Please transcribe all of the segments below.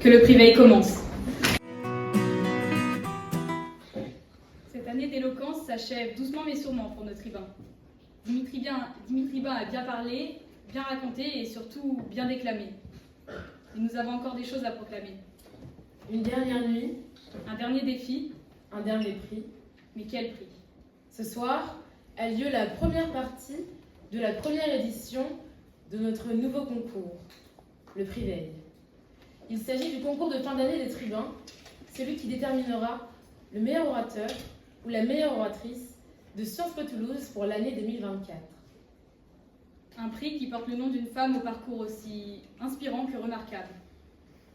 Que le prix veille commence. Cette année d'éloquence s'achève doucement mais sûrement pour notre tribun. Dimitri Bain a bien parlé, bien raconté et surtout bien déclamé. Et nous avons encore des choses à proclamer. Une dernière nuit, Un dernier défi, un dernier prix. mais quel prix? Ce soir a lieu la première partie de la première édition de notre nouveau concours, le prix Veille. Il s'agit du concours de fin d'année des tribuns, celui qui déterminera le meilleur orateur ou la meilleure oratrice de Sciences Po Toulouse pour l'année 2024. Un prix qui porte le nom d'une femme au parcours aussi inspirant que remarquable.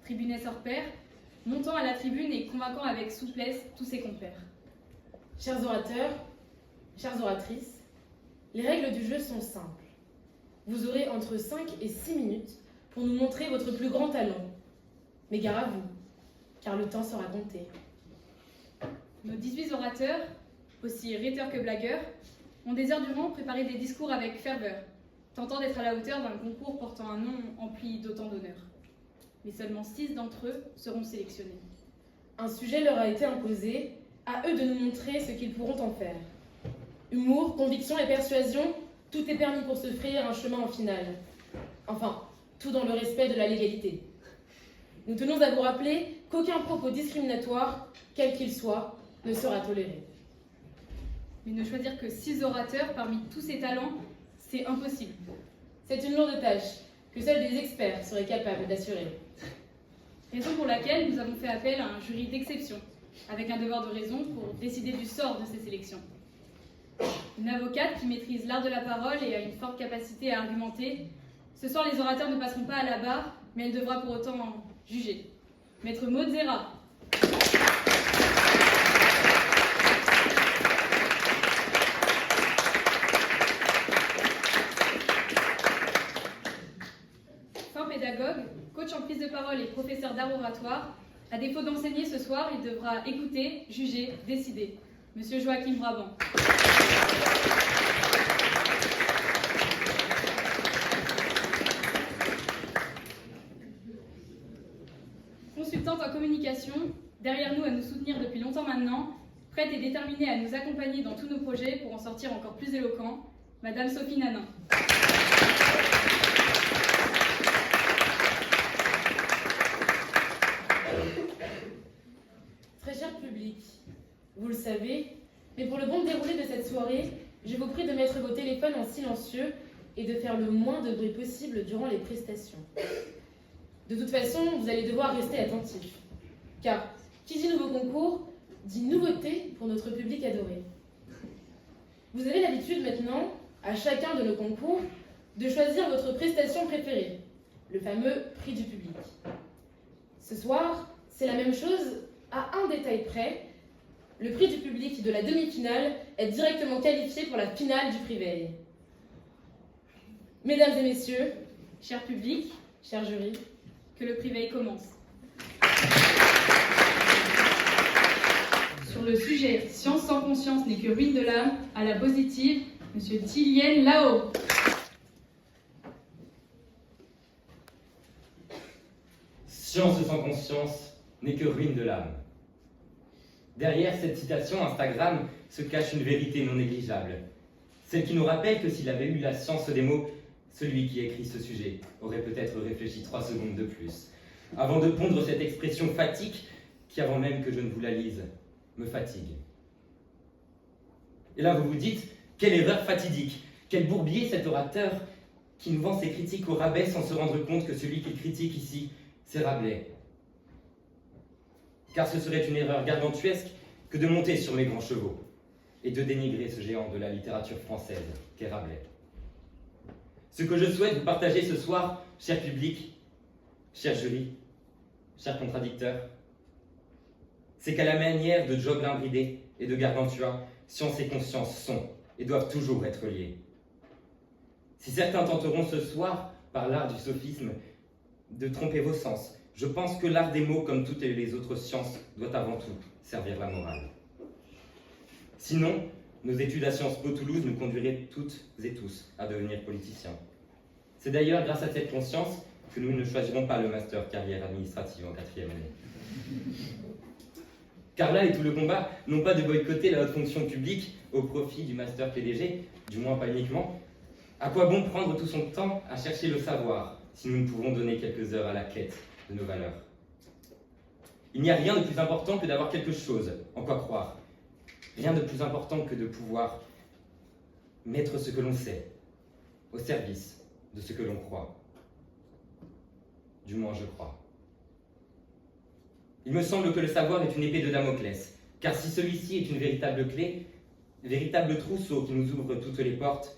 Tribunesse hors pair, montant à la tribune et convainquant avec souplesse tous ses compères. Chers orateurs, chères oratrices, les règles du jeu sont simples. Vous aurez entre 5 et 6 minutes pour nous montrer votre plus grand talent. Mais gare à vous, car le temps sera compté. Nos 18 orateurs, aussi rhéteurs que blagueurs, ont des heures durant préparé des discours avec ferveur, tentant d'être à la hauteur d'un concours portant un nom empli d'autant d'honneur. Mais seulement 6 d'entre eux seront sélectionnés. Un sujet leur a été imposé, à eux de nous montrer ce qu'ils pourront en faire. Humour, conviction et persuasion, tout est permis pour se frayer un chemin en finale. Enfin, tout dans le respect de la légalité. Nous tenons à vous rappeler qu'aucun propos discriminatoire, quel qu'il soit, ne sera toléré. Mais ne choisir que 6 orateurs parmi tous ces talents, c'est impossible. C'est une lourde tâche que seuls des experts seraient capables d'assurer. Raison pour laquelle nous avons fait appel à un jury d'exception, avec un devoir de raison pour décider du sort de ces sélections. Une avocate qui maîtrise l'art de la parole et a une forte capacité à argumenter. Ce soir, les orateurs ne passeront pas à la barre, mais elle devra pour autant juger. Maître Maud Zera. Fin pédagogue, coach en prise de parole et professeur d'art oratoire, à défaut d'enseigner ce soir, il devra écouter, juger, décider. Monsieur Joachim Brabant. Consultante en communication, derrière nous à nous soutenir depuis longtemps maintenant, prête et déterminée à nous accompagner dans tous nos projets pour en sortir encore plus éloquents, Madame Sophie Nanin. Très cher public, vous le savez, mais pour le bon déroulé de cette soirée, je vous prie de mettre vos téléphones en silencieux et de faire le moins de bruit possible durant les prestations. De toute façon, vous allez devoir rester attentifs, car qui dit nouveau concours, dit nouveauté pour notre public adoré. Vous avez l'habitude maintenant, à chacun de nos concours, de choisir votre prestation préférée, le fameux prix du public. Ce soir, c'est la même chose à un détail près. Le prix du public de la demi-finale est directement qualifié pour la finale du prix Veille. Mesdames et messieurs, Cher public, chers jurys, que le prix Veille commence. Sur le sujet « Science sans conscience n'est que ruine de l'âme », à la positive, Monsieur Tillien Lao. Science sans conscience n'est que ruine de l'âme. Derrière cette citation Instagram se cache une vérité non négligeable. Celle qui nous rappelle que s'il avait eu la science des mots, celui qui écrit ce sujet aurait peut-être réfléchi 3 secondes de plus, avant de pondre cette expression fatigue qui, avant même que je ne vous la lise, me fatigue. Et là vous vous dites, quelle erreur fatidique, quel bourbier cet orateur qui nous vend ses critiques au rabais sans se rendre compte que celui qu'il critique ici, c'est Rabelais. Car ce serait une erreur gargantuesque que de monter sur mes grands chevaux et de dénigrer ce géant de la littérature française qu'est Rabelais. Ce que je souhaite vous partager ce soir, cher public, cher jury, chers contradicteurs, c'est qu'à la manière de Job Bridé et de Gargantua, science et conscience sont et doivent toujours être liées. Si certains tenteront ce soir, par l'art du sophisme, de tromper vos sens, je pense que l'art des mots, comme toutes les autres sciences, doit avant tout servir la morale. Sinon, nos études à Sciences Po Toulouse nous conduiraient toutes et tous à devenir politiciens. C'est d'ailleurs grâce à cette conscience que nous ne choisirons pas le master carrière administrative en 4e année. Car là est tout le combat, non pas de boycotter la haute fonction publique au profit du master PDG, du moins pas uniquement. À quoi bon prendre tout son temps à chercher le savoir si nous ne pouvons donner quelques heures à la quête de nos valeurs? Il n'y a rien de plus important que d'avoir quelque chose en quoi croire. Rien de plus important que de pouvoir mettre ce que l'on sait au service de ce que l'on croit. Du moins, je crois. Il me semble que le savoir est une épée de Damoclès, car si celui-ci est une véritable clé, véritable trousseau qui nous ouvre toutes les portes,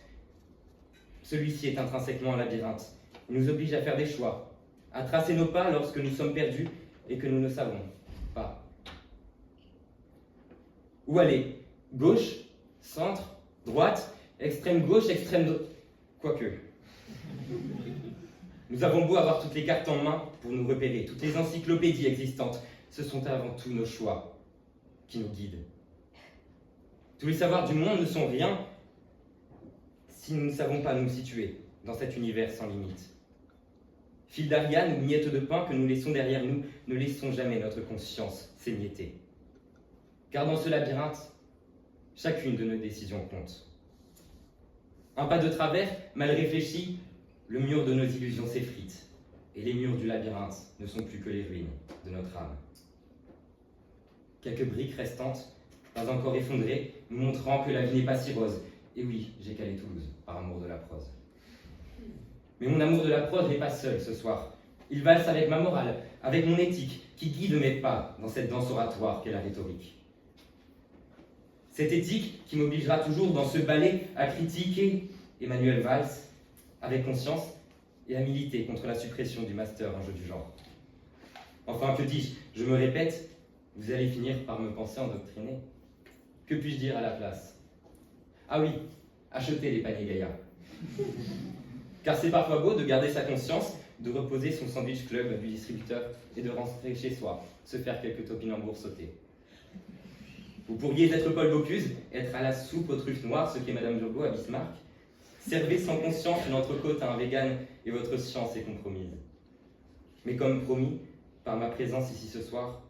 celui-ci est intrinsèquement un labyrinthe. Il nous oblige à faire des choix, à tracer nos pas lorsque nous sommes perdus et que nous ne savons pas. Où aller? Gauche, centre, droite, extrême gauche, extrême droite. Quoique. Nous avons beau avoir toutes les cartes en main pour nous repérer, toutes les encyclopédies existantes, ce sont avant tout nos choix qui nous guident. Tous les savoirs du monde ne sont rien si nous ne savons pas nous situer dans cet univers sans limite. Fil d'Ariane ou miettes de pain que nous laissons derrière nous, ne laissons jamais notre conscience s'émietter. Car dans ce labyrinthe, chacune de nos décisions compte. Un pas de travers, mal réfléchi, le mur de nos illusions s'effrite, et les murs du labyrinthe ne sont plus que les ruines de notre âme. Quelques briques restantes, pas encore effondrées, nous montrant que la vie n'est pas si rose. Et oui, j'ai calé Toulouse, par amour de la prose. Mais mon amour de la prose n'est pas seul ce soir. Il valse avec ma morale, avec mon éthique, qui guide mes pas dans cette danse oratoire qu'est la rhétorique. Cette éthique qui m'obligera toujours dans ce ballet à critiquer Emmanuel Valls avec conscience et à militer contre la suppression du master en jeu du genre. Enfin, que dis-je? Je me répète, vous allez finir par me penser endoctriné. Que puis-je dire à la place? Ah oui, achetez les paniers Gaïa. Car c'est parfois beau de garder sa conscience, de reposer son sandwich club du distributeur et de rentrer chez soi, se faire quelques topinambours sautés. Vous pourriez être Paul Bocuse, être à la soupe aux truffes noires, ce qu'est Madame Burgot à Bismarck. Servez sans conscience une entrecôte à un vegan et votre science est compromise. Mais comme promis, par ma présence ici ce soir,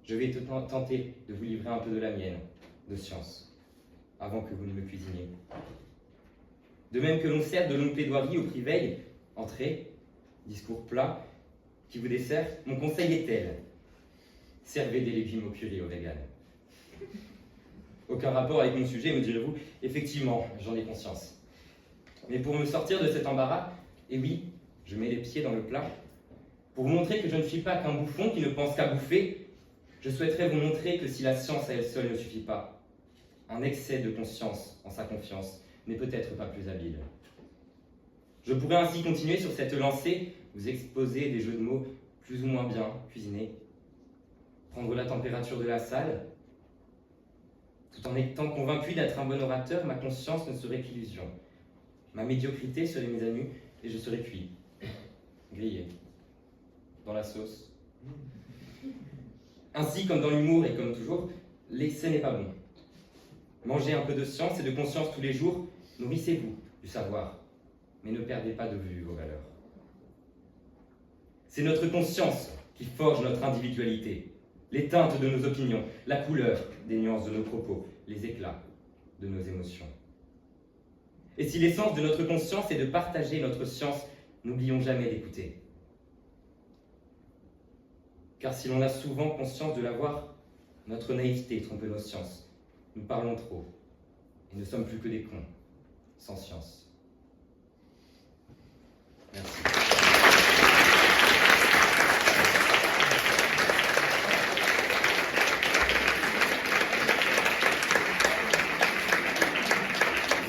je vais tenter de vous livrer un peu de la mienne, de science, avant que vous ne me cuisiniez. De même que l'on sert de longues plaidoiries au prix veille, entrée, discours plat, qui vous dessert, mon conseil est tel: servez des légumes au curry aux véganes. Aucun rapport avec mon sujet, me direz-vous? Effectivement, j'en ai conscience. Mais pour me sortir de cet embarras, et oui, je mets les pieds dans le plat, pour vous montrer que je ne suis pas qu'un bouffon qui ne pense qu'à bouffer, je souhaiterais vous montrer que si la science à elle seule ne suffit pas, un excès de conscience en sa confiance n'est peut-être pas plus habile. Je pourrais ainsi continuer sur cette lancée, vous exposer des jeux de mots plus ou moins bien cuisinés, prendre la température de la salle. Tout en étant convaincu d'être un bon orateur, ma conscience ne serait qu'illusion. Ma médiocrité serait mise à nu et je serais cuit, grillé, dans la sauce. Ainsi, comme dans l'humour et comme toujours, l'excès n'est pas bon. Mangez un peu de science et de conscience tous les jours, nourrissez-vous du savoir, mais ne perdez pas de vue vos valeurs. C'est notre conscience qui forge notre individualité, les teintes de nos opinions, la couleur des nuances de nos propos, les éclats de nos émotions. Et si l'essence de notre conscience est de partager notre science, n'oublions jamais d'écouter. Car si l'on a souvent conscience de l'avoir, notre naïveté trompe nos sciences. Nous parlons trop et ne sommes plus que des cons, sans science. Merci.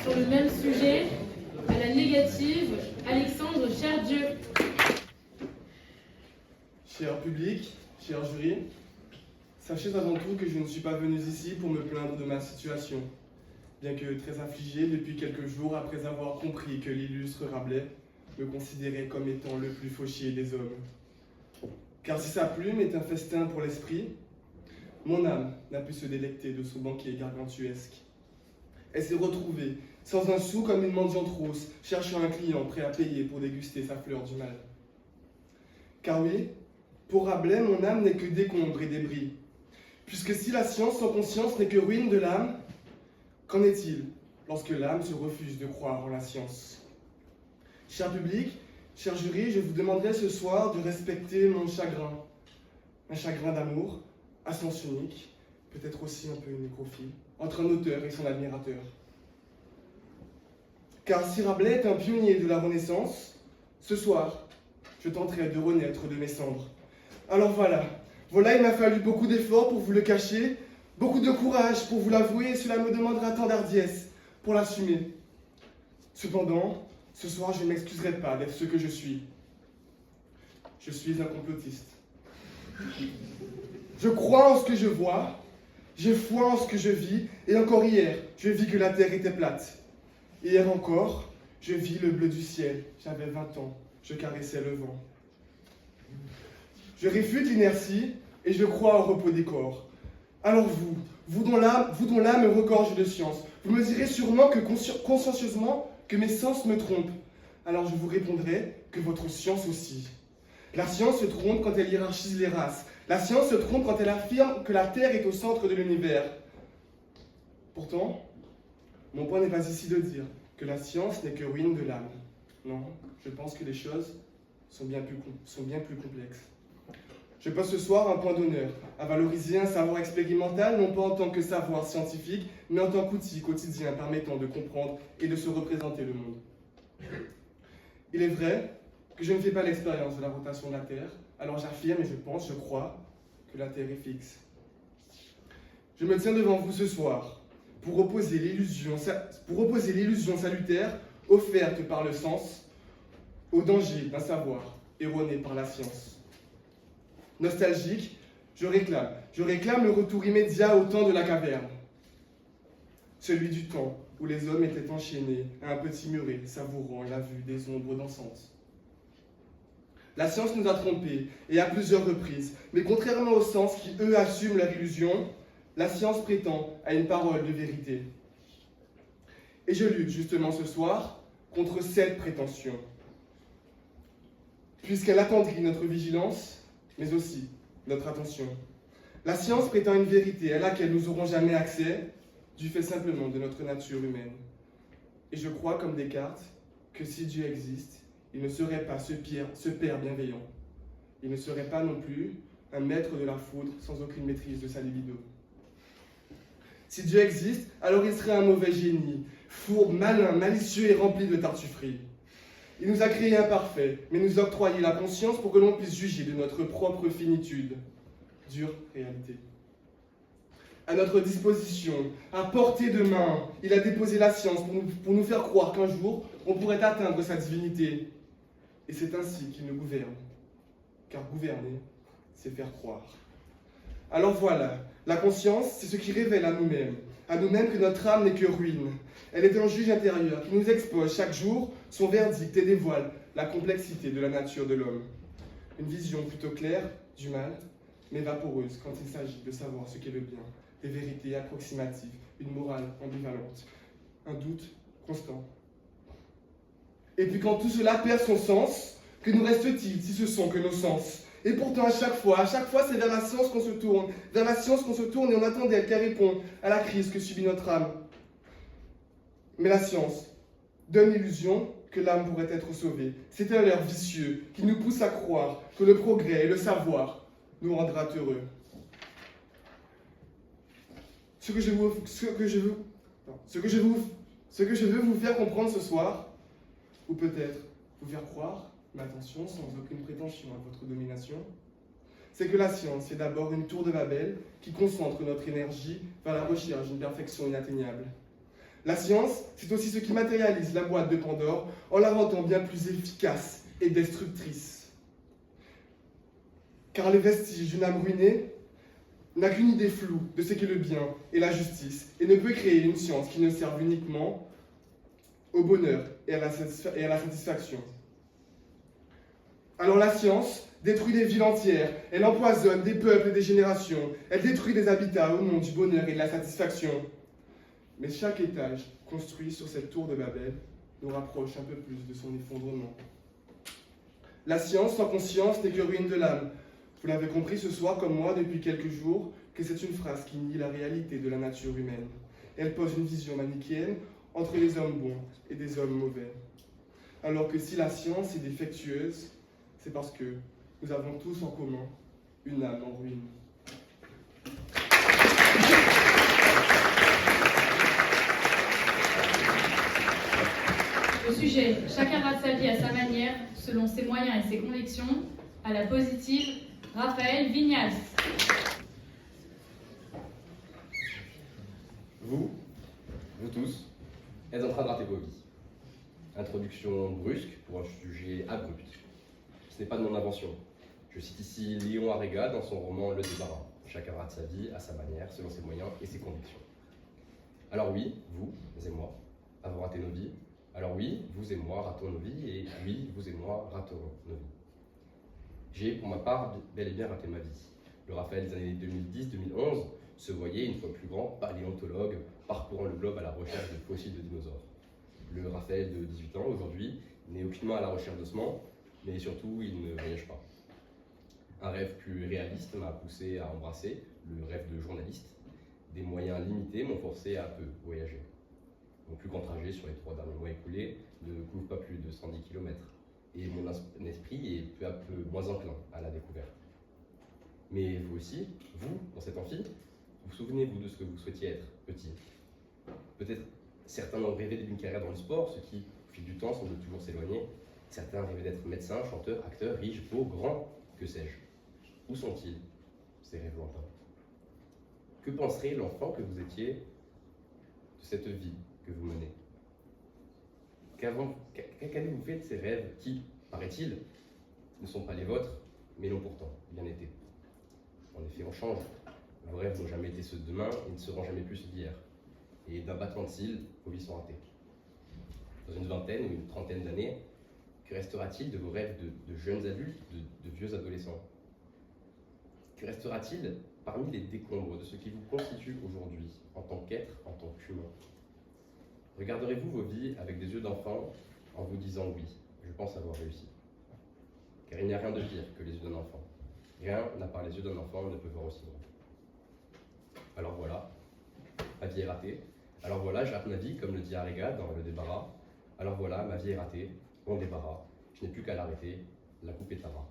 Sur le même sujet, à la négative, Alexandre Cherdieu. Cher public, cher jury, sachez avant tout que je ne suis pas venu ici pour me plaindre de ma situation, bien que très affligé depuis quelques jours après avoir compris que l'illustre Rabelais me considérait comme étant le plus fauchier des hommes. Car si sa plume est un festin pour l'esprit, mon âme n'a pu se délecter de son banquet gargantuesque. Elle s'est retrouvée, sans un sou comme une mendiante rousse, cherchant un client prêt à payer pour déguster sa fleur du mal. Car oui, pour Rabelais, mon âme n'est que décombre et débris. Puisque si la science sans conscience n'est que ruine de l'âme, qu'en est-il lorsque l'âme se refuse de croire en la science? Cher public, cher jury, je vous demanderai ce soir de respecter mon chagrin. Un chagrin d'amour, à sens unique, peut-être aussi un peu nécrophile, entre un auteur et son admirateur. Car si Rabelais est un pionnier de la Renaissance, ce soir, je tenterai de renaître de mes cendres. Alors voilà, il m'a fallu beaucoup d'efforts pour vous le cacher, beaucoup de courage pour vous l'avouer, et cela me demandera tant d'hardiesse pour l'assumer. Cependant, ce soir, je ne m'excuserai pas d'être ce que je suis. Je suis un complotiste. Je crois en ce que je vois, j'ai foi en ce que je vis, et encore hier, je vis que la terre était plate. Hier encore, je vis le bleu du ciel, j'avais 20 ans, je caressais le vent. Je réfute l'inertie, et je crois au repos des corps. Alors vous dont l'âme regorge de science, vous me direz sûrement que consciencieusement que mes sens me trompent. Alors je vous répondrai que votre science aussi. La science se trompe quand elle hiérarchise les races. La science se trompe quand elle affirme que la Terre est au centre de l'univers. Pourtant, mon point n'est pas ici de dire que la science n'est que ruine de l'âme. Non, je pense que les choses sont bien plus complexes. Je pose ce soir un point d'honneur à valoriser un savoir expérimental, non pas en tant que savoir scientifique, mais en tant qu'outil quotidien permettant de comprendre et de se représenter le monde. Il est vrai que je ne fais pas l'expérience de la rotation de la Terre, alors j'affirme et je crois que la Terre est fixe. Je me tiens devant vous ce soir pour opposer l'illusion salutaire offerte par le sens au danger d'un savoir erroné par la science. Nostalgique, je réclame le retour immédiat au temps de la caverne. Celui du temps où les hommes étaient enchaînés à un petit muret, savourant la vue des ombres dansantes. La science nous a trompés, et à plusieurs reprises, mais contrairement aux sens qui, eux, assument leur illusion, la science prétend à une parole de vérité. Et je lutte justement ce soir contre cette prétention, puisqu'elle attendrit notre vigilance, mais aussi notre attention. La science prétend une vérité à laquelle nous n'aurons jamais accès, du fait simplement de notre nature humaine. Et je crois, comme Descartes, que si Dieu existe, il ne serait pas ce père bienveillant. Il ne serait pas non plus un maître de la foudre sans aucune maîtrise de sa libido. Si Dieu existe, alors il serait un mauvais génie, fourbe, malin, malicieux et rempli de tartufferie. Il nous a créés imparfaits, mais nous a octroyé la conscience pour que l'on puisse juger de notre propre finitude. Dure réalité. À notre disposition, à portée de main, il a déposé la science pour nous faire croire qu'un jour, on pourrait atteindre sa divinité. Et c'est ainsi qu'il nous gouverne. Car gouverner, c'est faire croire. Alors voilà, la conscience, c'est ce qui révèle à nous-mêmes que notre âme n'est que ruine. Elle est un juge intérieur qui nous expose chaque jour son verdict et dévoile la complexité de la nature de l'homme. Une vision plutôt claire du mal, mais vaporeuse quand il s'agit de savoir ce qu'est le bien, des vérités approximatives, une morale ambivalente, un doute constant. Et puis quand tout cela perd son sens, que nous reste-t-il si ce sont que nos sens? Et pourtant à chaque fois, c'est vers la science qu'on se tourne, et on attend d'elle qu'elle répond à la crise que subit notre âme. Mais la science donne l'illusion que l'âme pourrait être sauvée. C'est un leurre vicieux qui nous pousse à croire que le progrès et le savoir nous rendra heureux. Ce que je veux vous faire comprendre ce soir, ou peut-être vous faire croire, mais attention, sans aucune prétention à votre domination, c'est que la science est d'abord une tour de Babel qui concentre notre énergie vers la recherche d'une perfection inatteignable. La science, c'est aussi ce qui matérialise la boîte de Pandore en la rendant bien plus efficace et destructrice. Car les vestiges d'une âme ruinée n'a qu'une idée floue de ce qu'est le bien et la justice et ne peut créer une science qui ne serve uniquement au bonheur et à la satisfaction. Alors la science détruit des villes entières, elle empoisonne des peuples et des générations, elle détruit des habitats au nom du bonheur et de la satisfaction. Mais chaque étage construit sur cette tour de Babel nous rapproche un peu plus de son effondrement. La science sans conscience n'est que ruine de l'âme. Vous l'avez compris ce soir comme moi depuis quelques jours, que c'est une phrase qui nie la réalité de la nature humaine. Elle pose une vision manichéenne entre les hommes bons et des hommes mauvais. Alors que si la science est défectueuse, c'est parce que nous avons tous en commun une âme en ruine. Le sujet, chacun rate sa vie à sa manière, selon ses moyens et ses convictions, à la positive, Raphaël Vignals. Vous tous, êtes en train de rater vos vies. Introduction brusque pour un sujet abrupt. Ce n'est pas de mon invention. Je cite ici Léon Arega dans son roman Le Débarras. Chacun rate sa vie à sa manière, selon ses moyens et ses convictions. Alors oui, vous et moi avons raté nos vies. Alors oui, vous et moi ratons nos vies, et oui, vous et moi raterons nos vies. J'ai, pour ma part, bel et bien raté ma vie. Le Raphaël des années 2010-2011 se voyait, une fois plus grand, paléontologue, parcourant le globe à la recherche de fossiles de dinosaures. Le Raphaël de 18 ans, aujourd'hui, n'est aucunement à la recherche d'ossements, mais surtout, il ne voyage pas. Un rêve plus réaliste m'a poussé à embrasser le rêve de journaliste. Des moyens limités m'ont forcé à peu voyager. Mon plus grand trajet sur les 3 derniers mois écoulés ne couvre pas plus de 110 km, et mon esprit est peu à peu moins enclin à la découverte. Mais vous aussi, vous, dans cet amphi, vous souvenez-vous de ce que vous souhaitiez être, petit? Peut-être certains ont rêvé d'une carrière dans le sport, ce qui, au fil du temps, semble toujours s'éloigner. Certains rêvaient d'être médecin, chanteur, acteur, riche, beau, grand, que sais-je. Où sont-ils, ces rêves lointains? Que penserait l'enfant que vous étiez de cette vie que vous menez? Qu'avez-vous fait de ces rêves qui, paraît-il, ne sont pas les vôtres, mais l'ont pourtant bien été? En effet, on change. Vos rêves n'ont jamais été ceux de demain et ne seront jamais plus ceux d'hier. Et d'un battement de cils, vos vies sont ratées. Dans une vingtaine ou une trentaine d'années, que restera-t-il de vos rêves de jeunes adultes, de vieux adolescents? Que restera-t-il parmi les décombres de ce qui vous constitue aujourd'hui, en tant qu'être, en tant qu'humain? Regarderez-vous vos vies avec des yeux d'enfant en vous disant oui, je pense avoir réussi? Car il n'y a rien de pire que les yeux d'un enfant. Rien, à part les yeux d'un enfant, ne peut voir aussi loin. Alors voilà, ma vie est ratée. Alors voilà, je rate ma vie, comme le dit Arega dans Le Débarras. Alors voilà, ma vie est ratée, bon débarras. Je n'ai plus qu'à l'arrêter, la coupe est à ras.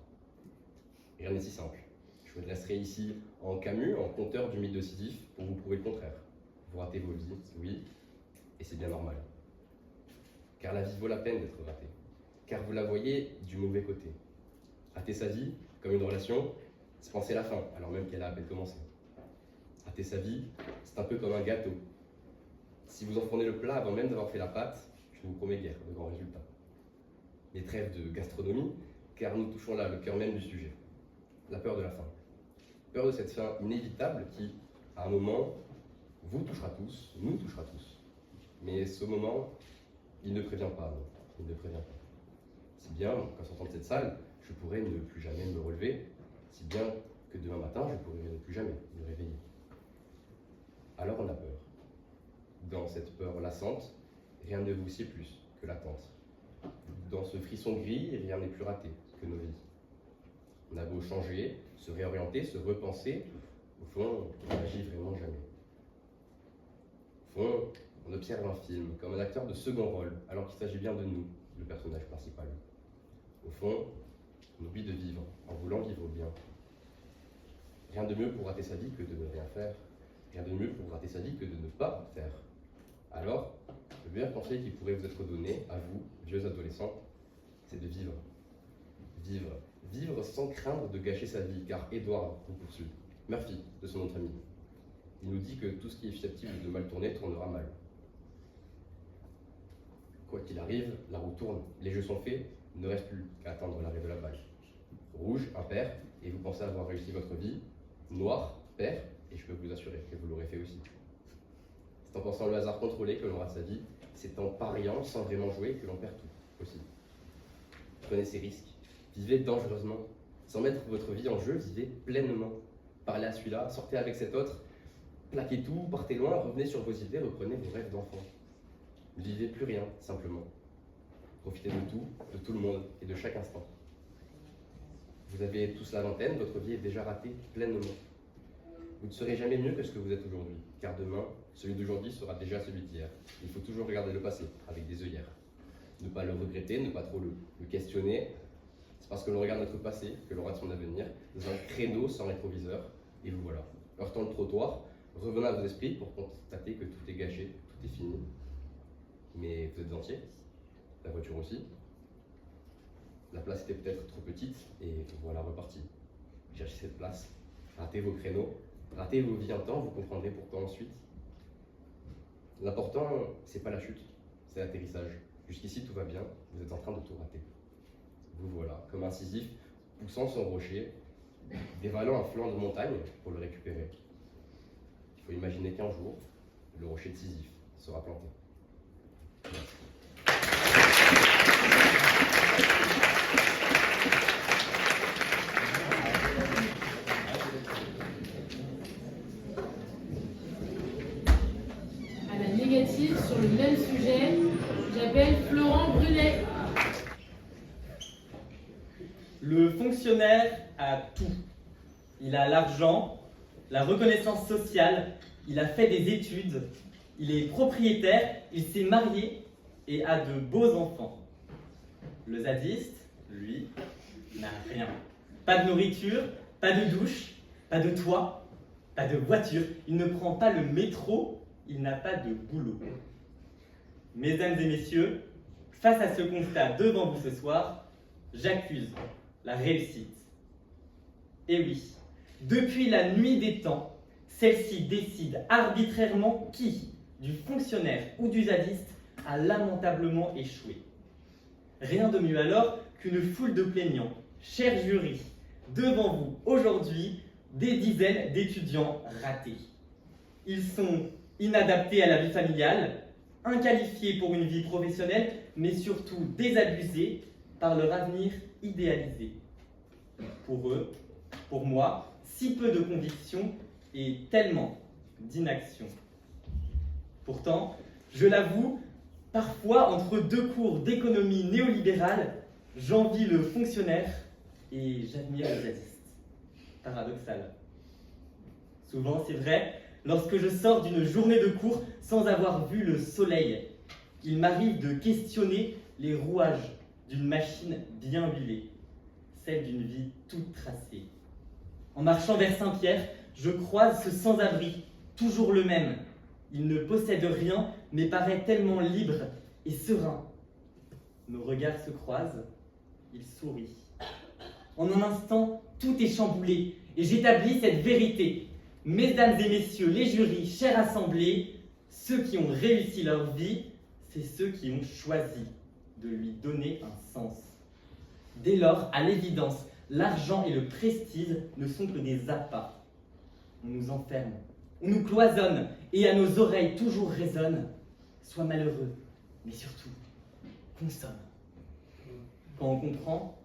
Rien n'est si simple. Je me dresserai ici en Camus, en conteur du mythe de Sisyphe, pour vous prouver le contraire. Vous ratez vos vies, oui, et c'est bien normal. Car la vie vaut la peine d'être ratée. Car vous la voyez du mauvais côté. Rater sa vie, comme une relation, c'est penser la fin, alors même qu'elle a à peine commencé. Rater sa vie, c'est un peu comme un gâteau. Si vous enfournez le plat avant même d'avoir fait la pâte, je ne vous promets guère de grands résultats. Mais trêve de gastronomie, car nous touchons là le cœur même du sujet. La peur de la fin. Peur de cette fin inévitable qui, à un moment, vous touchera tous, nous touchera tous. Mais ce moment, il ne prévient pas, non, il ne prévient pas. Si bien qu'en sortant de cette salle, je pourrais ne plus jamais me relever, si bien que demain matin, je pourrais ne plus jamais me réveiller. Alors on a peur. Dans cette peur lassante, rien ne vous sied plus que l'attente. Dans ce frisson gris, rien n'est plus raté que nos vies. On a beau changer, se réorienter, se repenser, au fond, on n'agit vraiment jamais. Au fond, on observe un film comme un acteur de second rôle, alors qu'il s'agit bien de nous, le personnage principal. Au fond, on oublie de vivre, en voulant vivre bien. Rien de mieux pour rater sa vie que de ne rien faire. Rien de mieux pour rater sa vie que de ne pas faire. Alors, le meilleur conseil qui pourrait vous être donné, à vous, vieux adolescents, c'est de vivre. Vivre. Vivre sans craindre de gâcher sa vie, car Édouard vous poursuit. Murphy, de son nom de famille. Il nous dit que tout ce qui est susceptible de mal tourner tournera mal. Quoi qu'il arrive, la roue tourne, les jeux sont faits, il ne reste plus qu'à attendre l'arrêt de la balle. Rouge, impair, et vous pensez avoir réussi votre vie. Noir, pair, et je peux vous assurer que vous l'aurez fait aussi. C'est en pensant le hasard contrôlé que l'on rate sa vie, c'est en pariant sans vraiment jouer que l'on perd tout aussi. Prenez ces risques, vivez dangereusement, sans mettre votre vie en jeu, vivez pleinement. Parlez à celui-là, sortez avec cet autre, plaquez tout, partez loin, revenez sur vos idées, reprenez vos rêves d'enfant. Ne vivez plus rien, simplement. Profitez de tout le monde et de chaque instant. Vous avez tous la vingtaine, votre vie est déjà ratée pleinement. Vous ne serez jamais mieux que ce que vous êtes aujourd'hui, car demain, celui d'aujourd'hui sera déjà celui d'hier. Il faut toujours regarder le passé, avec des œillères. Ne pas le regretter, ne pas trop le questionner. C'est parce que l'on regarde notre passé que l'on rate son avenir, dans un créneau sans rétroviseur, et vous voilà. Heurtant le trottoir, revenez à vos esprits pour constater que tout est gâché, tout est fini. Mais vous êtes entier, la voiture aussi. La place était peut-être trop petite, et vous voilà reparti. Cherchez cette place, ratez vos créneaux, ratez vos vies un temps, vous comprendrez pourquoi ensuite. L'important, c'est pas la chute, c'est l'atterrissage. Jusqu'ici, tout va bien, vous êtes en train de tout rater. Vous voilà, comme un Sisyphe, poussant son rocher, dévalant un flanc de montagne pour le récupérer. Il faut imaginer qu'un jour, le rocher de Sisyphe sera planté. À la négative, sur le même sujet, j'appelle Florent Brunet. Le fonctionnaire a tout. Il a l'argent, la reconnaissance sociale, il a fait des études, il est propriétaire, il s'est marié et a de beaux enfants. Le zadiste, lui, n'a rien. Pas de nourriture, pas de douche, pas de toit, pas de voiture. Il ne prend pas le métro, il n'a pas de boulot. Mesdames et messieurs, face à ce constat devant vous ce soir, j'accuse la réussite. Et oui, depuis la nuit des temps, celle-ci décide arbitrairement qui, du fonctionnaire ou du zadiste, a lamentablement échoué. Rien de mieux alors qu'une foule de plaignants, chers jurys, devant vous aujourd'hui, des dizaines d'étudiants ratés. Ils sont inadaptés à la vie familiale, inqualifiés pour une vie professionnelle, mais surtout désabusés par leur avenir idéalisé. Pour eux, pour moi, si peu de conviction et tellement d'inaction. Pourtant, je l'avoue, parfois entre deux cours d'économie néolibérale, j'envie le fonctionnaire et j'admire le zadiste. Paradoxal. Souvent, c'est vrai, lorsque je sors d'une journée de cours sans avoir vu le soleil, il m'arrive de questionner les rouages d'une machine bien huilée, celle d'une vie toute tracée. En marchant vers Saint-Pierre, je croise ce sans-abri, toujours le même. Il ne possède rien, mais paraît tellement libre et serein. Nos regards se croisent, il sourit. En un instant, tout est chamboulé, et j'établis cette vérité. Mesdames et messieurs, les jurys, chers assemblés, ceux qui ont réussi leur vie, c'est ceux qui ont choisi de lui donner un sens. Dès lors, à l'évidence, l'argent et le prestige ne sont que des appâts. On nous enferme, on nous cloisonne, et à nos oreilles toujours résonne « Sois malheureux, mais surtout, consomme ». Quand on comprend,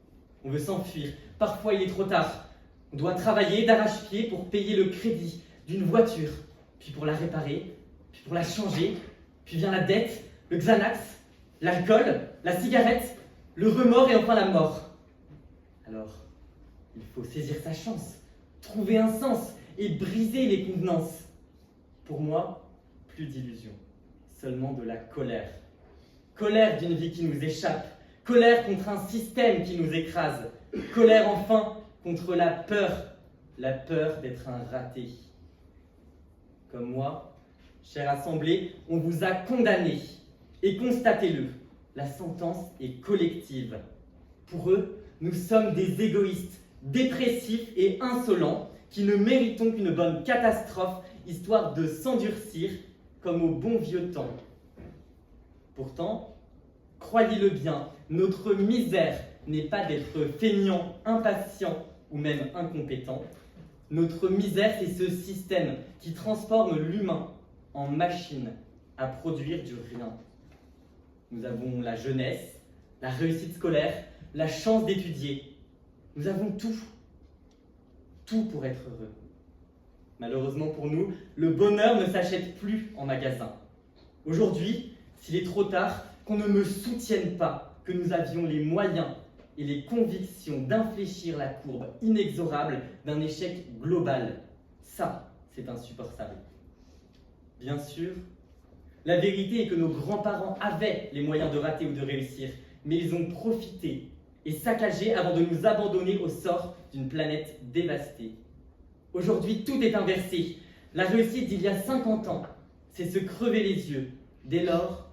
on veut s'enfuir. Parfois, il est trop tard. On doit travailler d'arrache-pied pour payer le crédit d'une voiture, puis pour la réparer, puis pour la changer, puis vient la dette, le Xanax, l'alcool, la cigarette, le remords et enfin la mort. Alors, il faut saisir sa chance, trouver un sens et briser les convenances. Pour moi, plus d'illusions, seulement de la colère. Colère d'une vie qui nous échappe, colère contre un système qui nous écrase, colère enfin contre la peur d'être un raté. Comme moi, chère assemblée, on vous a condamné. Et constatez-le, la sentence est collective. Pour eux, nous sommes des égoïstes, dépressifs et insolents qui ne méritons qu'une bonne catastrophe, histoire de s'endurcir comme au bon vieux temps. Pourtant, croyez-le bien, notre misère n'est pas d'être feignant, impatient ou même incompétent. Notre misère, c'est ce système qui transforme l'humain en machine à produire du rien. Nous avons la jeunesse, la réussite scolaire, la chance d'étudier. Nous avons tout. Tout pour être heureux. Malheureusement pour nous, le bonheur ne s'achète plus en magasin. Aujourd'hui, s'il est trop tard, qu'on ne me soutienne pas que nous avions les moyens et les convictions d'infléchir la courbe inexorable d'un échec global. Ça, c'est insupportable. Bien sûr, la vérité est que nos grands-parents avaient les moyens de rater ou de réussir, mais ils ont profité et saccagé avant de nous abandonner au sort d'une planète dévastée. Aujourd'hui, tout est inversé. La réussite d'il y a 50 ans, c'est se crever les yeux. Dès lors,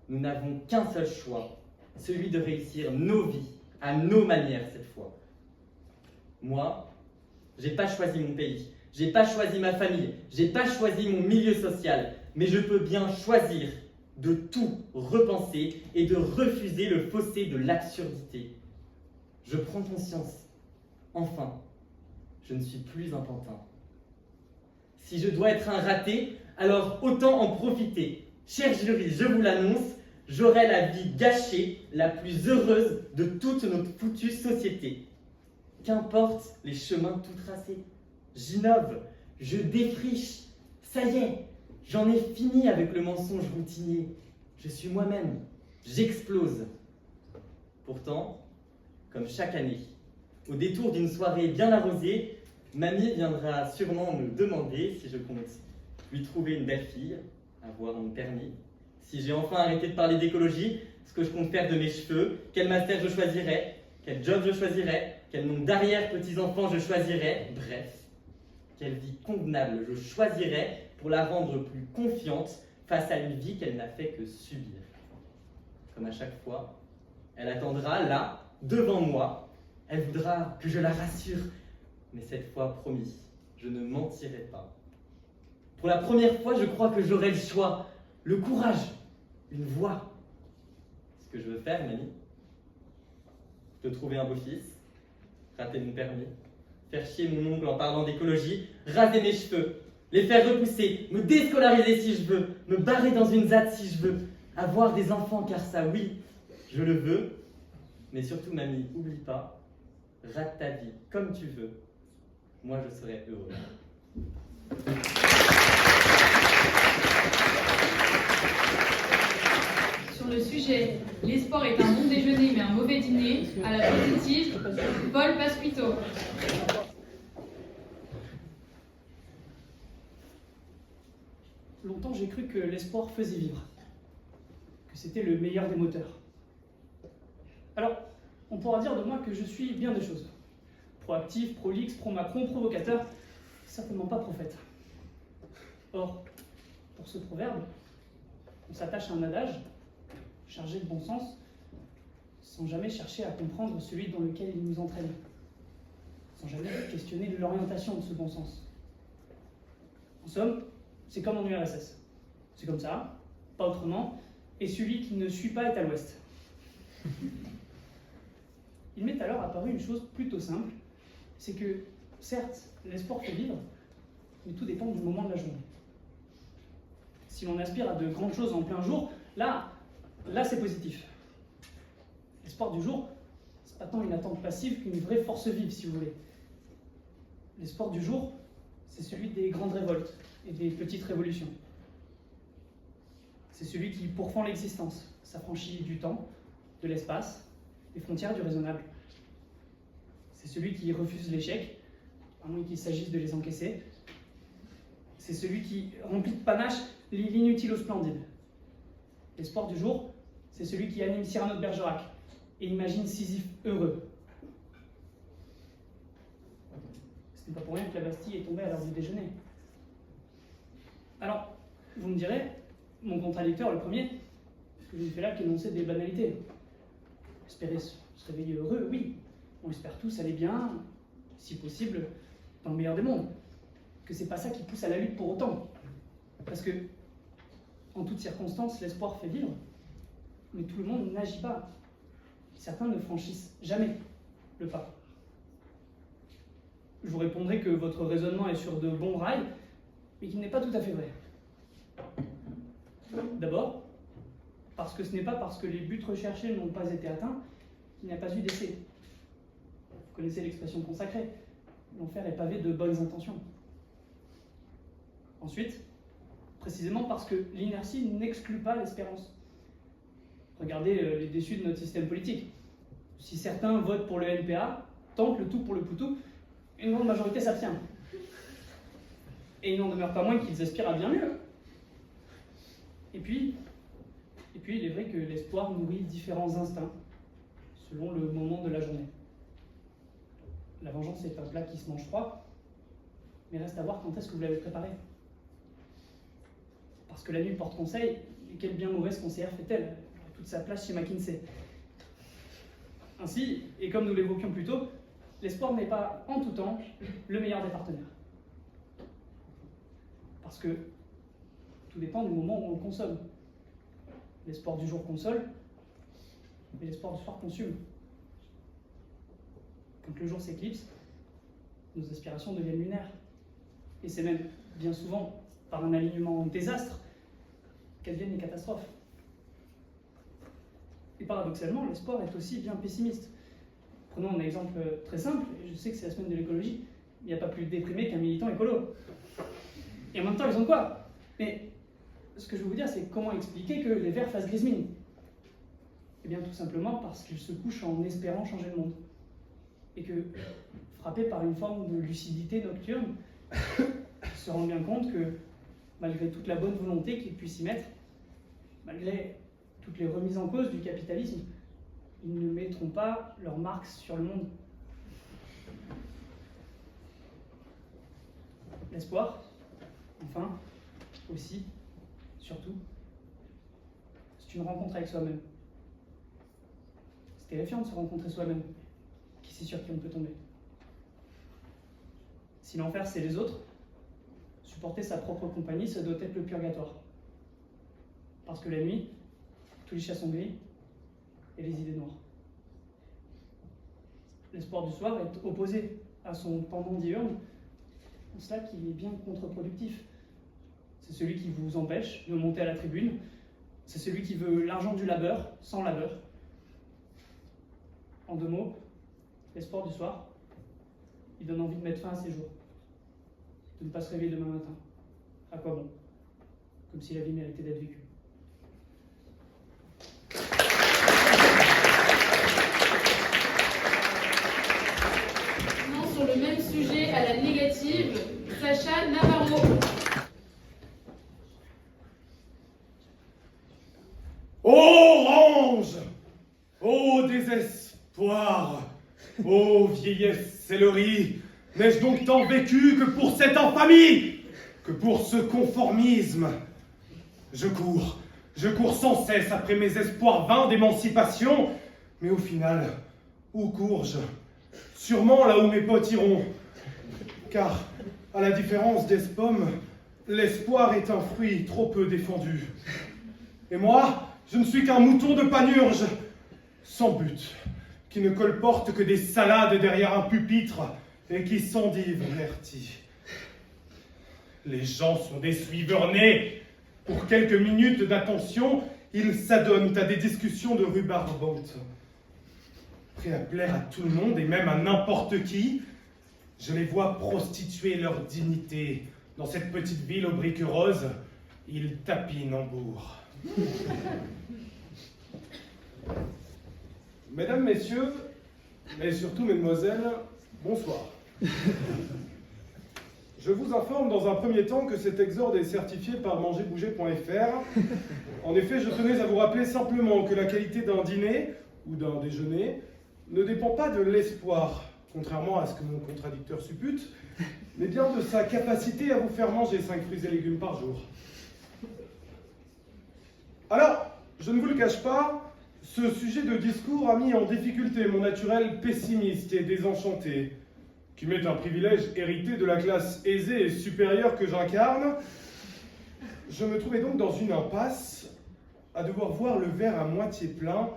nous n'avons qu'un seul choix, celui de réussir nos vies, à nos manières cette fois. Moi, j'ai pas choisi mon pays, j'ai pas choisi ma famille, j'ai pas choisi mon milieu social, mais je peux bien choisir de tout repenser et de refuser le fossé de l'absurdité. Je prends conscience, enfin, je ne suis plus un pantin. Si je dois être un raté, alors autant en profiter. Cher jury, je vous l'annonce, j'aurai la vie gâchée, la plus heureuse de toute notre foutue société. Qu'importe les chemins tout tracés. J'innove, je défriche. Ça y est, j'en ai fini avec le mensonge routinier. Je suis moi-même, j'explose. Pourtant, comme chaque année, au détour d'une soirée bien arrosée, mamie viendra sûrement me demander si je compte lui trouver une belle fille, avoir mon permis, si j'ai enfin arrêté de parler d'écologie, ce que je compte faire de mes cheveux, quel master je choisirais, quel job je choisirais, quel nombre d'arrière-petits-enfants je choisirais, bref, quelle vie convenable je choisirais pour la rendre plus confiante face à une vie qu'elle n'a fait que subir. Comme à chaque fois, elle attendra là, devant moi, elle voudra que je la rassure, mais cette fois, promis, je ne mentirai pas. Pour la première fois, je crois que j'aurai le choix, le courage, une voix. Ce que je veux faire, mamie, te trouver un beau-fils, rater mon permis, faire chier mon oncle en parlant d'écologie, raser mes cheveux, les faire repousser, me déscolariser si je veux, me barrer dans une ZAD si je veux, avoir des enfants car ça, oui, je le veux. Mais surtout, mamie, oublie pas, rate ta vie comme tu veux. Moi, je serai heureux. Sur le sujet « L'espoir est un bon déjeuner mais un mauvais dîner », à la positive, Paul Pasquito. Longtemps, j'ai cru que l'espoir faisait vivre, que c'était le meilleur des moteurs. Alors, on pourra dire de moi que je suis bien des choses. Proactif, prolixe, pro-Macron, provocateur, certainement pas prophète. Or, pour ce proverbe, on s'attache à un adage chargé de bon sens, sans jamais chercher à comprendre celui dans lequel il nous entraîne, sans jamais questionner l'orientation de ce bon sens. En somme, c'est comme en URSS. C'est comme ça, pas autrement, et celui qui ne suit pas est à l'ouest. Il m'est alors apparu une chose plutôt simple, c'est que, certes, l'espoir fait vivre, mais tout dépend du moment de la journée. Si l'on aspire à de grandes choses en plein jour, là c'est positif. L'espoir du jour, c'est pas tant une attente passive qu'une vraie force vive, si vous voulez. L'espoir du jour, c'est celui des grandes révoltes et des petites révolutions. C'est celui qui pourfend l'existence, s'affranchit du temps, de l'espace, des frontières du raisonnable. C'est celui qui refuse l'échec, à moins qu'il s'agisse de les encaisser. C'est celui qui remplit de panache l'inutile au splendide. L'espoir du jour, c'est celui qui anime Cyrano de Bergerac et imagine Sisyphe heureux. Ce n'est pas pour rien que la Bastille est tombée à l'heure du déjeuner. Alors, vous me direz, mon contradicteur le premier, que je ne fais là qu'énoncer des banalités. Espérer se réveiller heureux, oui. On espère tous aller bien, si possible, dans le meilleur des mondes. Que c'est pas ça qui pousse à la lutte pour autant. Parce que, en toutes circonstances, l'espoir fait vivre, mais tout le monde n'agit pas. Certains ne franchissent jamais le pas. Je vous répondrai que votre raisonnement est sur de bons rails, mais qu'il n'est pas tout à fait vrai. D'abord, parce que ce n'est pas parce que les buts recherchés n'ont pas été atteints qu'il n'y a pas eu d'essai. Vous connaissez l'expression consacrée, l'enfer est pavé de bonnes intentions. Ensuite, précisément parce que l'inertie n'exclut pas l'espérance. Regardez les déçus de notre système politique. Si certains votent pour le NPA, tentent le tout pour le poutou, une grande majorité s'abstient. Et il n'en demeure pas moins qu'ils aspirent à bien mieux. Et puis, il est vrai que l'espoir nourrit différents instincts, selon le moment de la journée. La vengeance est un plat qui se mange froid, mais reste à voir quand est-ce que vous l'avez préparé. Parce que la nuit porte conseil, et quelle bien mauvaise conseillère fait-elle? Elle aurait toute sa place chez McKinsey. Ainsi, et comme nous l'évoquions plus tôt, l'espoir n'est pas, en tout temps, le meilleur des partenaires. Parce que tout dépend du moment où on le consomme. L'espoir du jour console, mais l'espoir du soir consume. Quand le jour s'éclipse, nos aspirations deviennent lunaires. Et c'est même, bien souvent, par un alignement désastre, qu'adviennent les catastrophes. Et paradoxalement, l'espoir est aussi bien pessimiste. Prenons un exemple très simple, et je sais que c'est la semaine de l'écologie, il n'y a pas plus déprimé qu'un militant écolo. Et en même temps, ils ont quoi? Mais ce que je veux vous dire, c'est comment expliquer que les Verts fassent grise mine? Eh bien, tout simplement parce qu'ils se couchent en espérant changer le monde. Et que, frappés par une forme de lucidité nocturne, ils se rendent bien compte que, malgré toute la bonne volonté qu'ils puissent y mettre, malgré toutes les remises en cause du capitalisme, ils ne mettront pas leur marque sur le monde. L'espoir, enfin, aussi, surtout, c'est une rencontre avec soi-même. C'est terrifiant de se rencontrer soi-même. Qui sait sur qui on peut tomber? Si l'enfer c'est les autres, supporter sa propre compagnie, ça doit être le purgatoire. Parce que la nuit, tous les chats sont gris et les idées noires. L'espoir du soir est opposé à son pendant diurne, en cela qu'il est bien contre-productif. C'est celui qui vous empêche de monter à la tribune, c'est celui qui veut l'argent du labeur sans labeur. En deux mots, l'espoir du soir, il donne envie de mettre fin à ses jours, de ne pas se réveiller demain matin. À quoi bon? Comme si la vie méritait d'être vécue. Maintenant, sur le même sujet, à la négative, Sacha Navarro. Orange! Ô désespoir! Ô vieillesse céleri! N'ai-je donc tant vécu que pour cette infamie? Que pour ce conformisme? Je cours sans cesse après mes espoirs vains d'émancipation, mais au final, où cours-je? Sûrement là où mes potes iront. Car, à la différence des pommes, l'espoir est un fruit trop peu défendu. Et moi, je ne suis qu'un mouton de panurge, sans but, qui ne colporte que des salades derrière un pupitre et qui s'endive verti. Les gens sont des suiveurs nés. Pour quelques minutes d'attention, ils s'adonnent à des discussions de rubarbote. Prêts à plaire à tout le monde et même à n'importe qui, je les vois prostituer leur dignité dans cette petite ville aux briques roses. Ils tapinent en bourg. Mesdames, messieurs, mais surtout mesdemoiselles, bonsoir. Je vous informe dans un premier temps que cet exorde est certifié par mangerbouger.fr. En effet, je tenais à vous rappeler simplement que la qualité d'un dîner ou d'un déjeuner ne dépend pas de l'espoir, contrairement à ce que mon contradicteur suppute, mais bien de sa capacité à vous faire manger 5 fruits et légumes par jour. Alors, je ne vous le cache pas, ce sujet de discours a mis en difficulté mon naturel pessimiste et désenchanté, qui m'est un privilège hérité de la classe aisée et supérieure que j'incarne. Je me trouvais donc dans une impasse, à devoir voir le verre à moitié plein,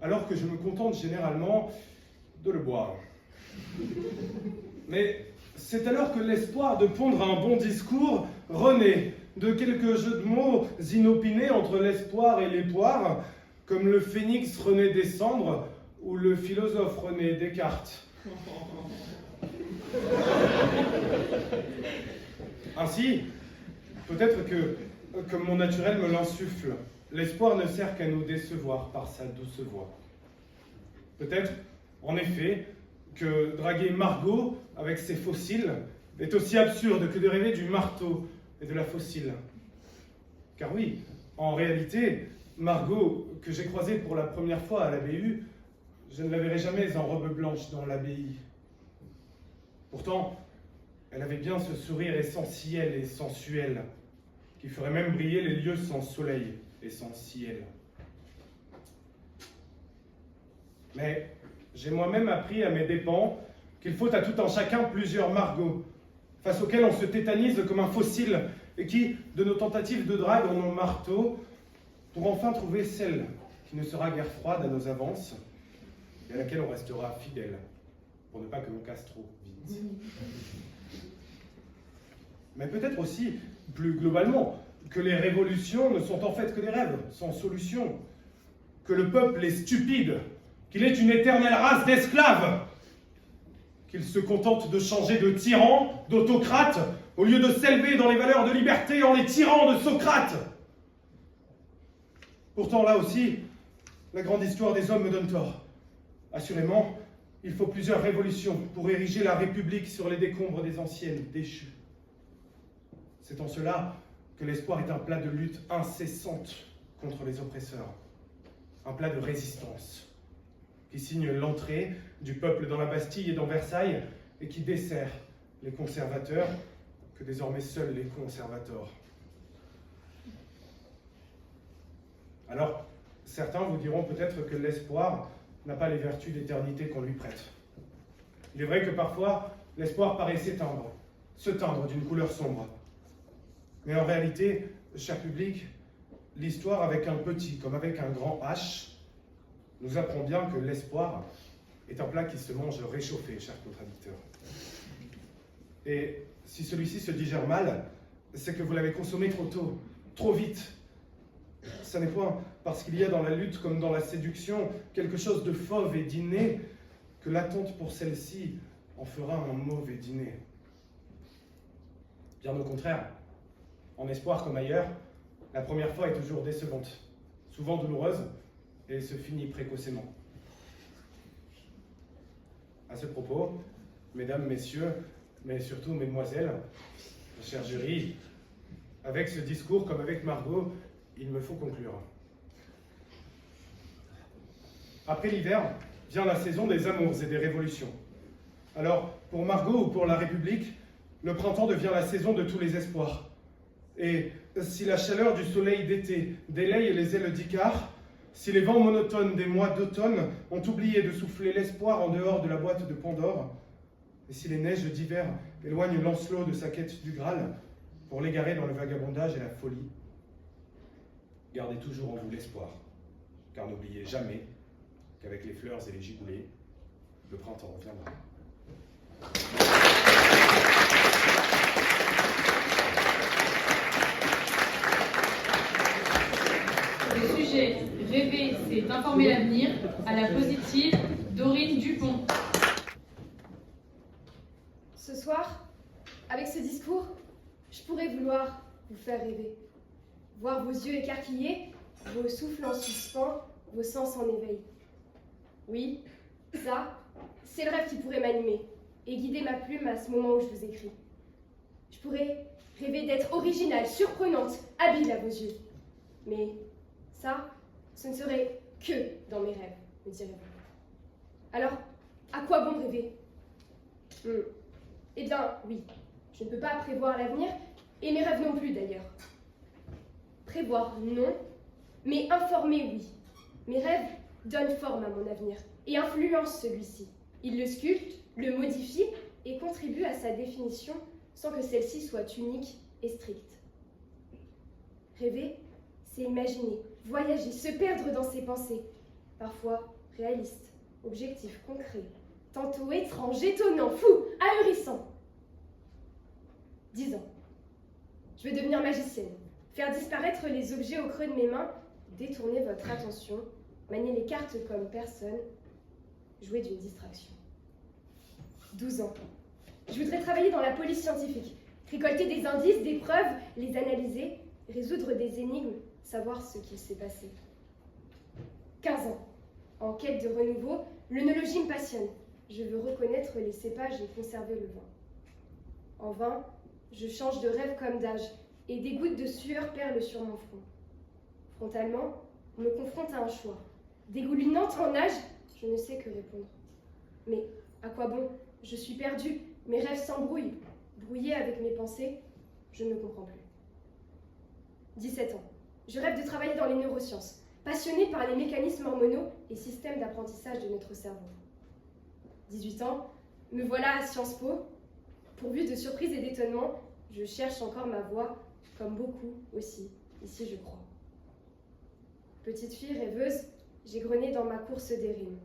alors que je me contente généralement de le boire. Mais c'est alors que l'espoir de pondre un bon discours renaît de quelques jeux de mots inopinés entre l'espoir et les poires, comme le phénix renaît des cendres ou le philosophe renaît Descartes. Ainsi, peut-être que, comme mon naturel me l'insuffle, l'espoir ne sert qu'à nous décevoir par sa douce voix. Peut-être, en effet, que draguer Margot avec ses fossiles est aussi absurde que de rêver du marteau et de la fossile. Car oui, en réalité, Margot, que j'ai croisée pour la première fois à la BU, je ne la verrai jamais en robe blanche dans l'abbaye. Pourtant, elle avait bien ce sourire essentiel et sensuel, qui ferait même briller les lieux sans soleil et sans ciel. Mais j'ai moi-même appris à mes dépens qu'il faut à tout un chacun plusieurs Margots, face auxquels on se tétanise comme un fossile, et qui, de nos tentatives de drague en ont marteau, pour enfin trouver celle qui ne sera guère froide à nos avances, et à laquelle on restera fidèle, pour ne pas que l'on casse trop vite. Mais peut-être aussi, plus globalement, que les révolutions ne sont en fait que des rêves, sans solution, que le peuple est stupide, qu'il est une éternelle race d'esclaves, qu'il se contente de changer de tyran, d'autocrate, au lieu de s'élever dans les valeurs de liberté en les tirant de Socrate. Pourtant, là aussi, la grande histoire des hommes me donne tort. Assurément, il faut plusieurs révolutions pour ériger la République sur les décombres des anciennes déchues. C'est en cela que l'espoir est un plat de lutte incessante contre les oppresseurs, un plat de résistance, qui signe l'entrée du peuple dans la Bastille et dans Versailles, et qui dessert les conservateurs, que désormais seuls les conservateurs. Alors, certains vous diront peut-être que l'espoir n'a pas les vertus d'éternité qu'on lui prête. Il est vrai que parfois, l'espoir paraît s'éteindre, se teindre d'une couleur sombre. Mais en réalité, cher public, l'histoire avec un petit comme avec un grand H nous apprend bien que l'espoir est un plat qui se mange réchauffé, cher contradicteur. Et si celui-ci se digère mal, c'est que vous l'avez consommé trop tôt, trop vite. Ce n'est point parce qu'il y a dans la lutte comme dans la séduction quelque chose de fauve et d'inné que l'attente pour celle-ci en fera un mauvais dîner. Bien au contraire, en espoir comme ailleurs, la première fois est toujours décevante, souvent douloureuse, et se finit précocement. À ce propos, mesdames, messieurs, mais surtout mesdemoiselles, cher jury, avec ce discours comme avec Margot, il me faut conclure. Après l'hiver, vient la saison des amours et des révolutions. Alors, pour Margot ou pour la République, le printemps devient la saison de tous les espoirs. Et si la chaleur du soleil d'été délaye les ailes d'Icare, si les vents monotones des mois d'automne ont oublié de souffler l'espoir en dehors de la boîte de Pandore, et si les neiges d'hiver éloignent Lancelot de sa quête du Graal pour l'égarer dans le vagabondage et la folie, gardez toujours en vous l'espoir, car n'oubliez jamais qu'avec les fleurs et les gigoulées, le printemps reviendra. Le sujet rêver, c'est informer l'avenir, à la positive, Dorine Dupont. Ce soir, avec ce discours, je pourrais vouloir vous faire rêver. Voir vos yeux écarquillés, vos souffles en suspens, vos sens en éveil. Oui, ça, c'est le rêve qui pourrait m'animer et guider ma plume à ce moment où je vous écris. Je pourrais rêver d'être originale, surprenante, habile à vos yeux. Mais ça, ce ne serait que dans mes rêves, me direz-vous. Alors, à quoi bon rêver ? Eh bien, oui, je ne peux pas prévoir l'avenir, et mes rêves non plus d'ailleurs. Prévoir, non, mais informer, oui. Mes rêves donnent forme à mon avenir et influencent celui-ci. Ils le sculptent, le modifient et contribuent à sa définition sans que celle-ci soit unique et stricte. Rêver, c'est imaginer, voyager, se perdre dans ses pensées, parfois réalistes, objectifs, concrets, tantôt étranges, étonnants, fous, ahurissants. 10 ans. Je vais devenir magicienne, faire disparaître les objets au creux de mes mains, détourner votre attention, manier les cartes comme personne, jouer d'une distraction. 12 ans. Je voudrais travailler dans la police scientifique, récolter des indices, des preuves, les analyser, résoudre des énigmes, savoir ce qu'il s'est passé. 15 ans. En quête de renouveau, L'œnologie me passionne. Je veux reconnaître les cépages et conserver le vin. En vain, je change de rêve comme d'âge, et des gouttes de sueur perlent sur mon front. Frontalement, on me confronte à un choix. Dégoulinante en âge, je ne sais que répondre. Mais à quoi bon? Je suis perdue, mes rêves s'embrouillent. Brouillée avec mes pensées, je ne comprends plus. 17 ans. Je rêve de travailler dans les neurosciences, passionnée par les mécanismes hormonaux et systèmes d'apprentissage de notre cerveau. 18 ans, me voilà à Sciences Po. Pourvue de surprise et d'étonnement, je cherche encore ma voie, comme beaucoup aussi, ici je crois. Petite fille rêveuse, j'ai grogné dans ma course des rimes.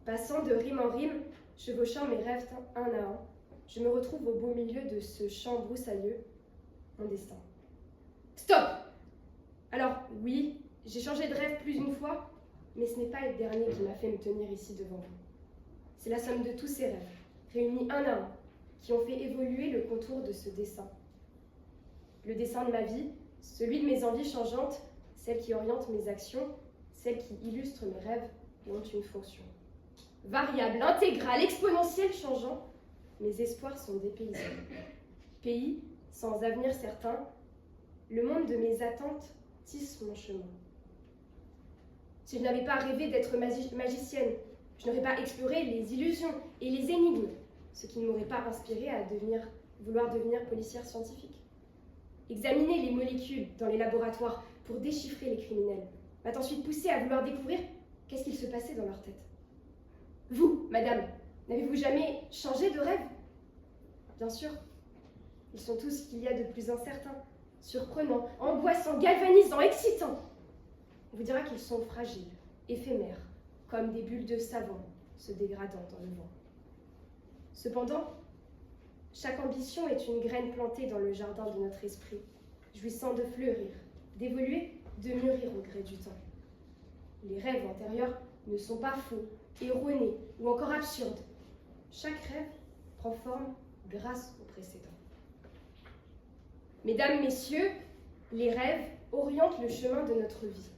Passant de rime en rime, chevauchant mes rêves un à un, je me retrouve au beau milieu de ce champ broussailleux, mon destin. Stop! Alors, oui, j'ai changé de rêve plus d'une fois, mais ce n'est pas le dernier qui m'a fait me tenir ici devant vous. C'est la somme de tous ces rêves, réunis un à un, qui ont fait évoluer le contour de ce dessin. Le dessin de ma vie, celui de mes envies changeantes, celles qui orientent mes actions, celles qui illustrent mes rêves et ont une fonction. Variable, intégrale, exponentielle, changeant, mes espoirs sont dépaysés. Pays, sans avenir certain, le monde de mes attentes tisse mon chemin. Si je n'avais pas rêvé d'être magicienne, je n'aurais pas exploré les illusions et les énigmes, ce qui ne m'aurait pas inspiré à vouloir devenir policière scientifique. Examiner les molécules dans les laboratoires pour déchiffrer les criminels m'a ensuite poussé à vouloir découvrir qu'est-ce qu'il se passait dans leur tête. Vous, madame, n'avez-vous jamais changé de rêve? Bien sûr. Ils sont tous ce qu'il y a de plus incertain, surprenant, angoissant, galvanisant, excitant. On vous dira qu'ils sont fragiles, éphémères, comme des bulles de savon se dégradant dans le vent. Cependant, chaque ambition est une graine plantée dans le jardin de notre esprit, jouissant de fleurir, d'évoluer, de mûrir au gré du temps. Les rêves antérieurs ne sont pas faux, erronés ou encore absurdes. Chaque rêve prend forme grâce au précédent. Mesdames, messieurs, les rêves orientent le chemin de notre vie,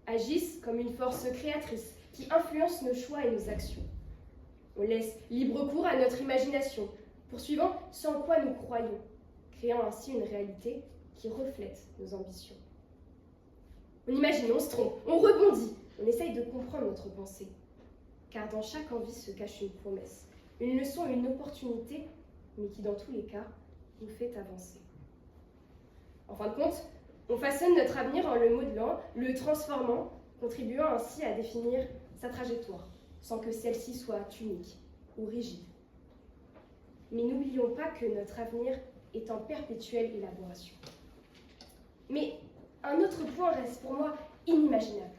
agissent comme une force créatrice qui influence nos choix et nos actions. On laisse libre cours à notre imagination, poursuivant ce en quoi nous croyons, créant ainsi une réalité qui reflète nos ambitions. On imagine, on se trompe, on rebondit, on essaye de comprendre notre pensée. Car dans chaque envie se cache une promesse, une leçon, une opportunité, mais qui dans tous les cas nous fait avancer. En fin de compte, on façonne notre avenir en le modelant, le transformant, contribuant ainsi à définir sa trajectoire, sans que celle-ci soit unique ou rigide. Mais n'oublions pas que notre avenir est en perpétuelle élaboration. Mais un autre point reste pour moi inimaginable.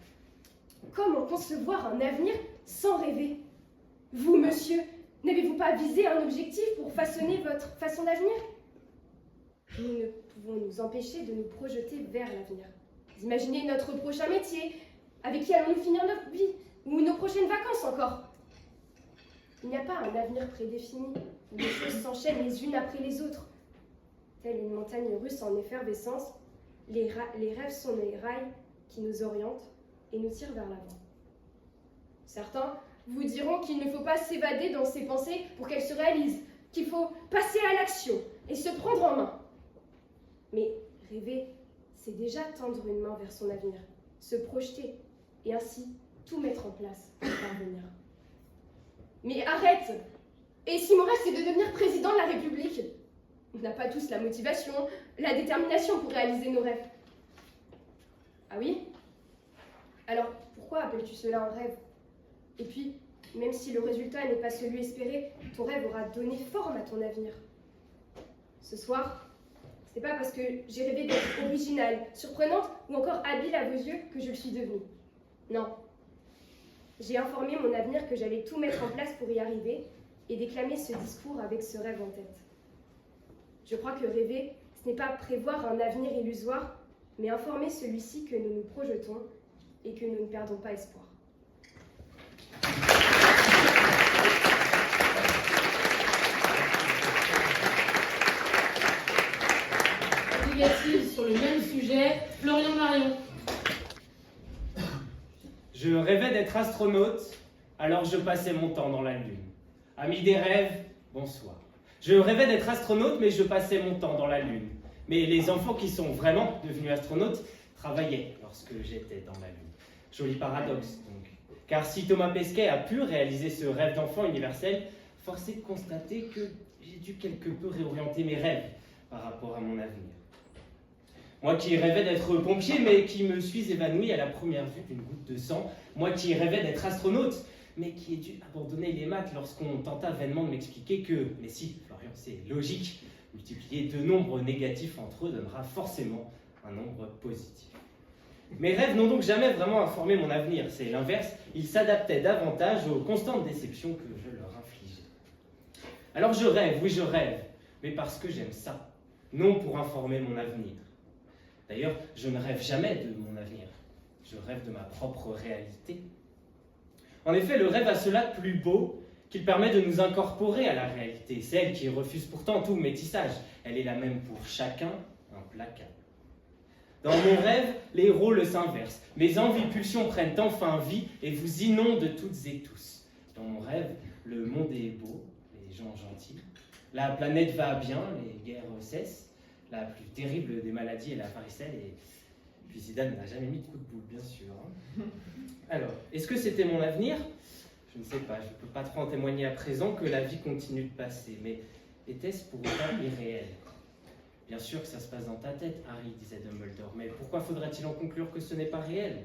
Comment concevoir un avenir sans rêver? Vous, monsieur, n'avez-vous pas visé un objectif pour façonner votre façon d'avenir? Nous ne pouvons nous empêcher de nous projeter vers l'avenir, d'imaginer notre prochain métier, avec qui allons-nous finir notre vie, ou nos prochaines vacances encore. Il n'y a pas un avenir prédéfini, où les choses s'enchaînent les unes après les autres. Telle une montagne russe en effervescence, les rêves sont les rails qui nous orientent et nous tirent vers l'avant. Certains vous diront qu'il ne faut pas s'évader dans ses pensées pour qu'elles se réalisent, qu'il faut passer à l'action et se prendre en main. Mais rêver, c'est déjà tendre une main vers son avenir, se projeter et ainsi tout mettre en place pour parvenir. Mais arrête! Et si mon rêve c'est de devenir président de la République? On n'a pas tous la motivation, la détermination pour réaliser nos rêves. Ah oui? Alors pourquoi appelles-tu cela un rêve? Et puis, même si le résultat n'est pas celui espéré, ton rêve aura donné forme à ton avenir. Ce soir, c'est pas parce que j'ai rêvé d'être originale, surprenante ou encore habile à vos yeux que je le suis devenue. Non. J'ai informé mon avenir que j'allais tout mettre en place pour y arriver et déclamer ce discours avec ce rêve en tête. Je crois que rêver, ce n'est pas prévoir un avenir illusoire, mais informer celui-ci que nous nous projetons et que nous ne perdons pas espoir. Négative sur le même sujet, Florian Marion. Je rêvais d'être astronaute, alors je passais mon temps dans la lune. Ami des rêves, bonsoir. Je rêvais d'être astronaute, mais je passais mon temps dans la lune. Mais les enfants qui sont vraiment devenus astronautes travaillaient lorsque j'étais dans la lune. Joli paradoxe, donc. Car si Thomas Pesquet a pu réaliser ce rêve d'enfant universel, force est de constater que j'ai dû quelque peu réorienter mes rêves par rapport à mon avenir. Moi qui rêvais d'être pompier, mais qui me suis évanoui à la première vue d'une goutte de sang. Moi qui rêvais d'être astronaute, mais qui ai dû abandonner les maths lorsqu'on tenta vainement de m'expliquer que, mais si, Florian, c'est logique, multiplier deux nombres négatifs entre eux donnera forcément un nombre positif. Mes rêves n'ont donc jamais vraiment informé mon avenir, c'est l'inverse, ils s'adaptaient davantage aux constantes déceptions que je leur infligeais. Alors je rêve, oui je rêve, mais parce que j'aime ça, non pour informer mon avenir. D'ailleurs, je ne rêve jamais de mon avenir, je rêve de ma propre réalité. En effet, le rêve a cela de plus beau qu'il permet de nous incorporer à la réalité, celle qui refuse pourtant tout métissage. Elle est la même pour chacun, implacable. Dans mon rêve, les rôles s'inversent. Mes envies et pulsions prennent enfin vie et vous inondent toutes et tous. Dans mon rêve, le monde est beau, les gens gentils. La planète va bien, les guerres cessent. La plus terrible des maladies est la varicelle et puis Zidane n'a jamais mis de coup de boule, bien sûr. Alors, est-ce que c'était mon avenir ? Je ne sais pas, je ne peux pas trop en témoigner à présent que la vie continue de passer, mais était-ce pour autant irréel ? Bien sûr que ça se passe dans ta tête, Harry, disait Dumbledore, mais pourquoi faudrait-il en conclure que ce n'est pas réel ?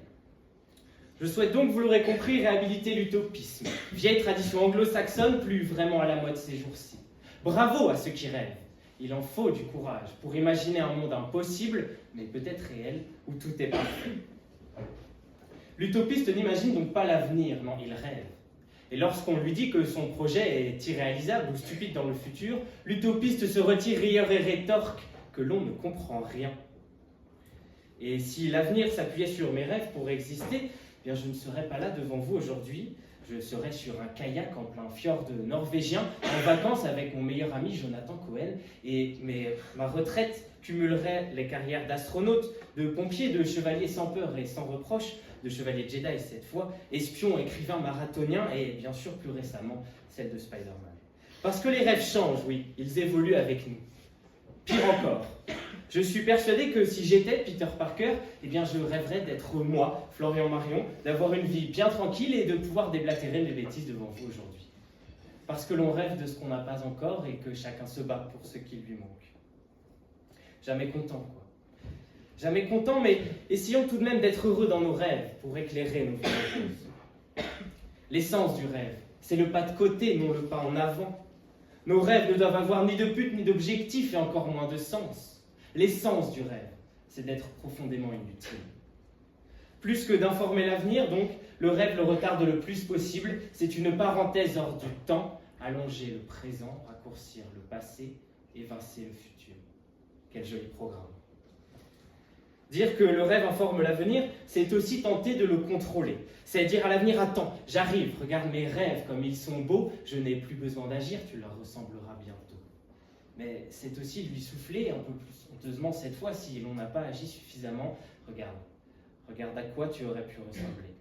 Je souhaite donc, vous l'aurez compris, réhabiliter l'utopisme, vieille tradition anglo-saxonne, plus vraiment à la mode ces jours-ci. Bravo à ceux qui rêvent. Il en faut du courage pour imaginer un monde impossible, mais peut-être réel, où tout est parfait. L'utopiste n'imagine donc pas l'avenir, non, il rêve. Et lorsqu'on lui dit que son projet est irréalisable ou stupide dans le futur, l'utopiste se retire rieur et rétorque que l'on ne comprend rien. Et si l'avenir s'appuyait sur mes rêves pour exister, eh bien je ne serais pas là devant vous aujourd'hui. Je serais sur un kayak en plein fjord norvégien, en vacances avec mon meilleur ami Jonathan Cohen. Mais ma retraite cumulerait les carrières d'astronaute, de pompier, de chevalier sans peur et sans reproche, de chevalier Jedi cette fois, espion, écrivain, marathonien et bien sûr plus récemment celle de Spider-Man. Parce que les rêves changent, oui, ils évoluent avec nous. Pire encore, je suis persuadé que si j'étais Peter Parker, eh bien je rêverais d'être moi, Florian Marion, d'avoir une vie bien tranquille et de pouvoir déblatérer mes bêtises devant vous aujourd'hui. Parce que l'on rêve de ce qu'on n'a pas encore et que chacun se bat pour ce qui lui manque. Jamais content, quoi. Jamais content, mais essayons tout de même d'être heureux dans nos rêves pour éclairer nos vies heureuses. L'essence du rêve, c'est le pas de côté, non le pas en avant. Nos rêves ne doivent avoir ni de but ni d'objectif et encore moins de sens. L'essence du rêve, c'est d'être profondément inutile. Plus que d'informer l'avenir, donc, le rêve le retarde le plus possible. C'est une parenthèse hors du temps, allonger le présent, raccourcir le passé, évincer le futur. Quel joli programme. Dire que le rêve informe l'avenir, c'est aussi tenter de le contrôler. C'est dire à l'avenir, attends, j'arrive, regarde mes rêves comme ils sont beaux, je n'ai plus besoin d'agir, tu leur ressembleras bientôt. Mais c'est aussi lui souffler un peu plus honteusement cette fois si l'on n'a pas agi suffisamment. Regarde à quoi tu aurais pu ressembler.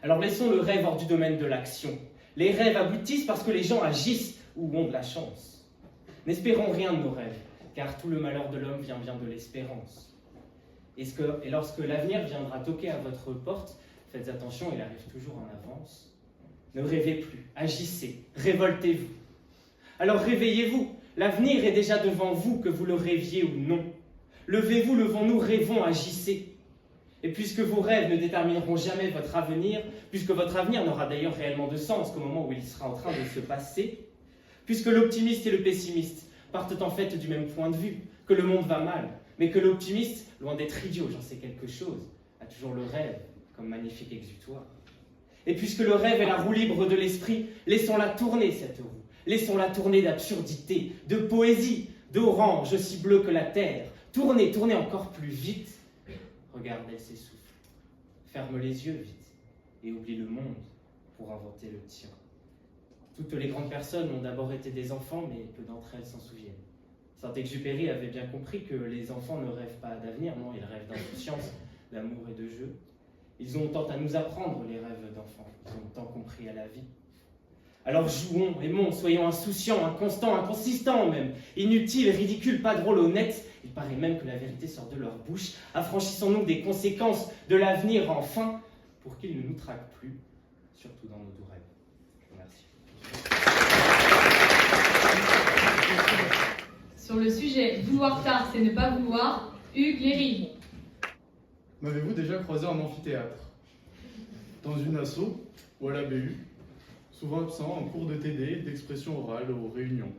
Alors laissons le rêve hors du domaine de l'action. Les rêves aboutissent parce que les gens agissent ou ont de la chance. N'espérons rien de nos rêves, car tout le malheur de l'homme vient bien de l'espérance. Et lorsque l'avenir viendra toquer à votre porte, faites attention, il arrive toujours en avance. Ne rêvez plus, agissez, révoltez-vous. Alors réveillez-vous, l'avenir est déjà devant vous, que vous le rêviez ou non. Levez-vous, levons-nous, rêvons, agissez. Et puisque vos rêves ne détermineront jamais votre avenir, puisque votre avenir n'aura d'ailleurs réellement de sens qu'au moment où il sera en train de se passer, puisque l'optimiste et le pessimiste partent en fait du même point de vue, que le monde va mal, mais que l'optimiste, loin d'être idiot, j'en sais quelque chose, a toujours le rêve comme magnifique exutoire. Et puisque le rêve est la roue libre de l'esprit, laissons-la tourner cette roue, laissons-la tourner d'absurdité, de poésie, d'orange aussi bleu que la terre. Tournez, tournez encore plus vite. Regarde, elle s'essouffle. Ferme les yeux vite et oublie le monde pour inventer le tien. Toutes les grandes personnes ont d'abord été des enfants, mais peu d'entre elles s'en souviennent. Saint-Exupéry avait bien compris que les enfants ne rêvent pas d'avenir, non, ils rêvent d'insouciance, d'amour et de jeu. Ils ont tant à nous apprendre, les rêves d'enfants. Ils ont tant compris à la vie. Alors jouons, aimons, soyons insouciants, inconstants, inconsistants même. Inutiles, ridicules, pas drôles, honnêtes. Il paraît même que la vérité sort de leur bouche. Affranchissons-nous des conséquences de l'avenir enfin, pour qu'ils ne nous traquent plus, surtout dans nos doux rêves. Je vous remercie. Sur le sujet vouloir tard, c'est ne pas vouloir, Hugues Léry. M'avez-vous déjà croisé en amphithéâtre? Dans une asso ou à la BU, souvent absent en cours de TD, d'expression orale aux réunions.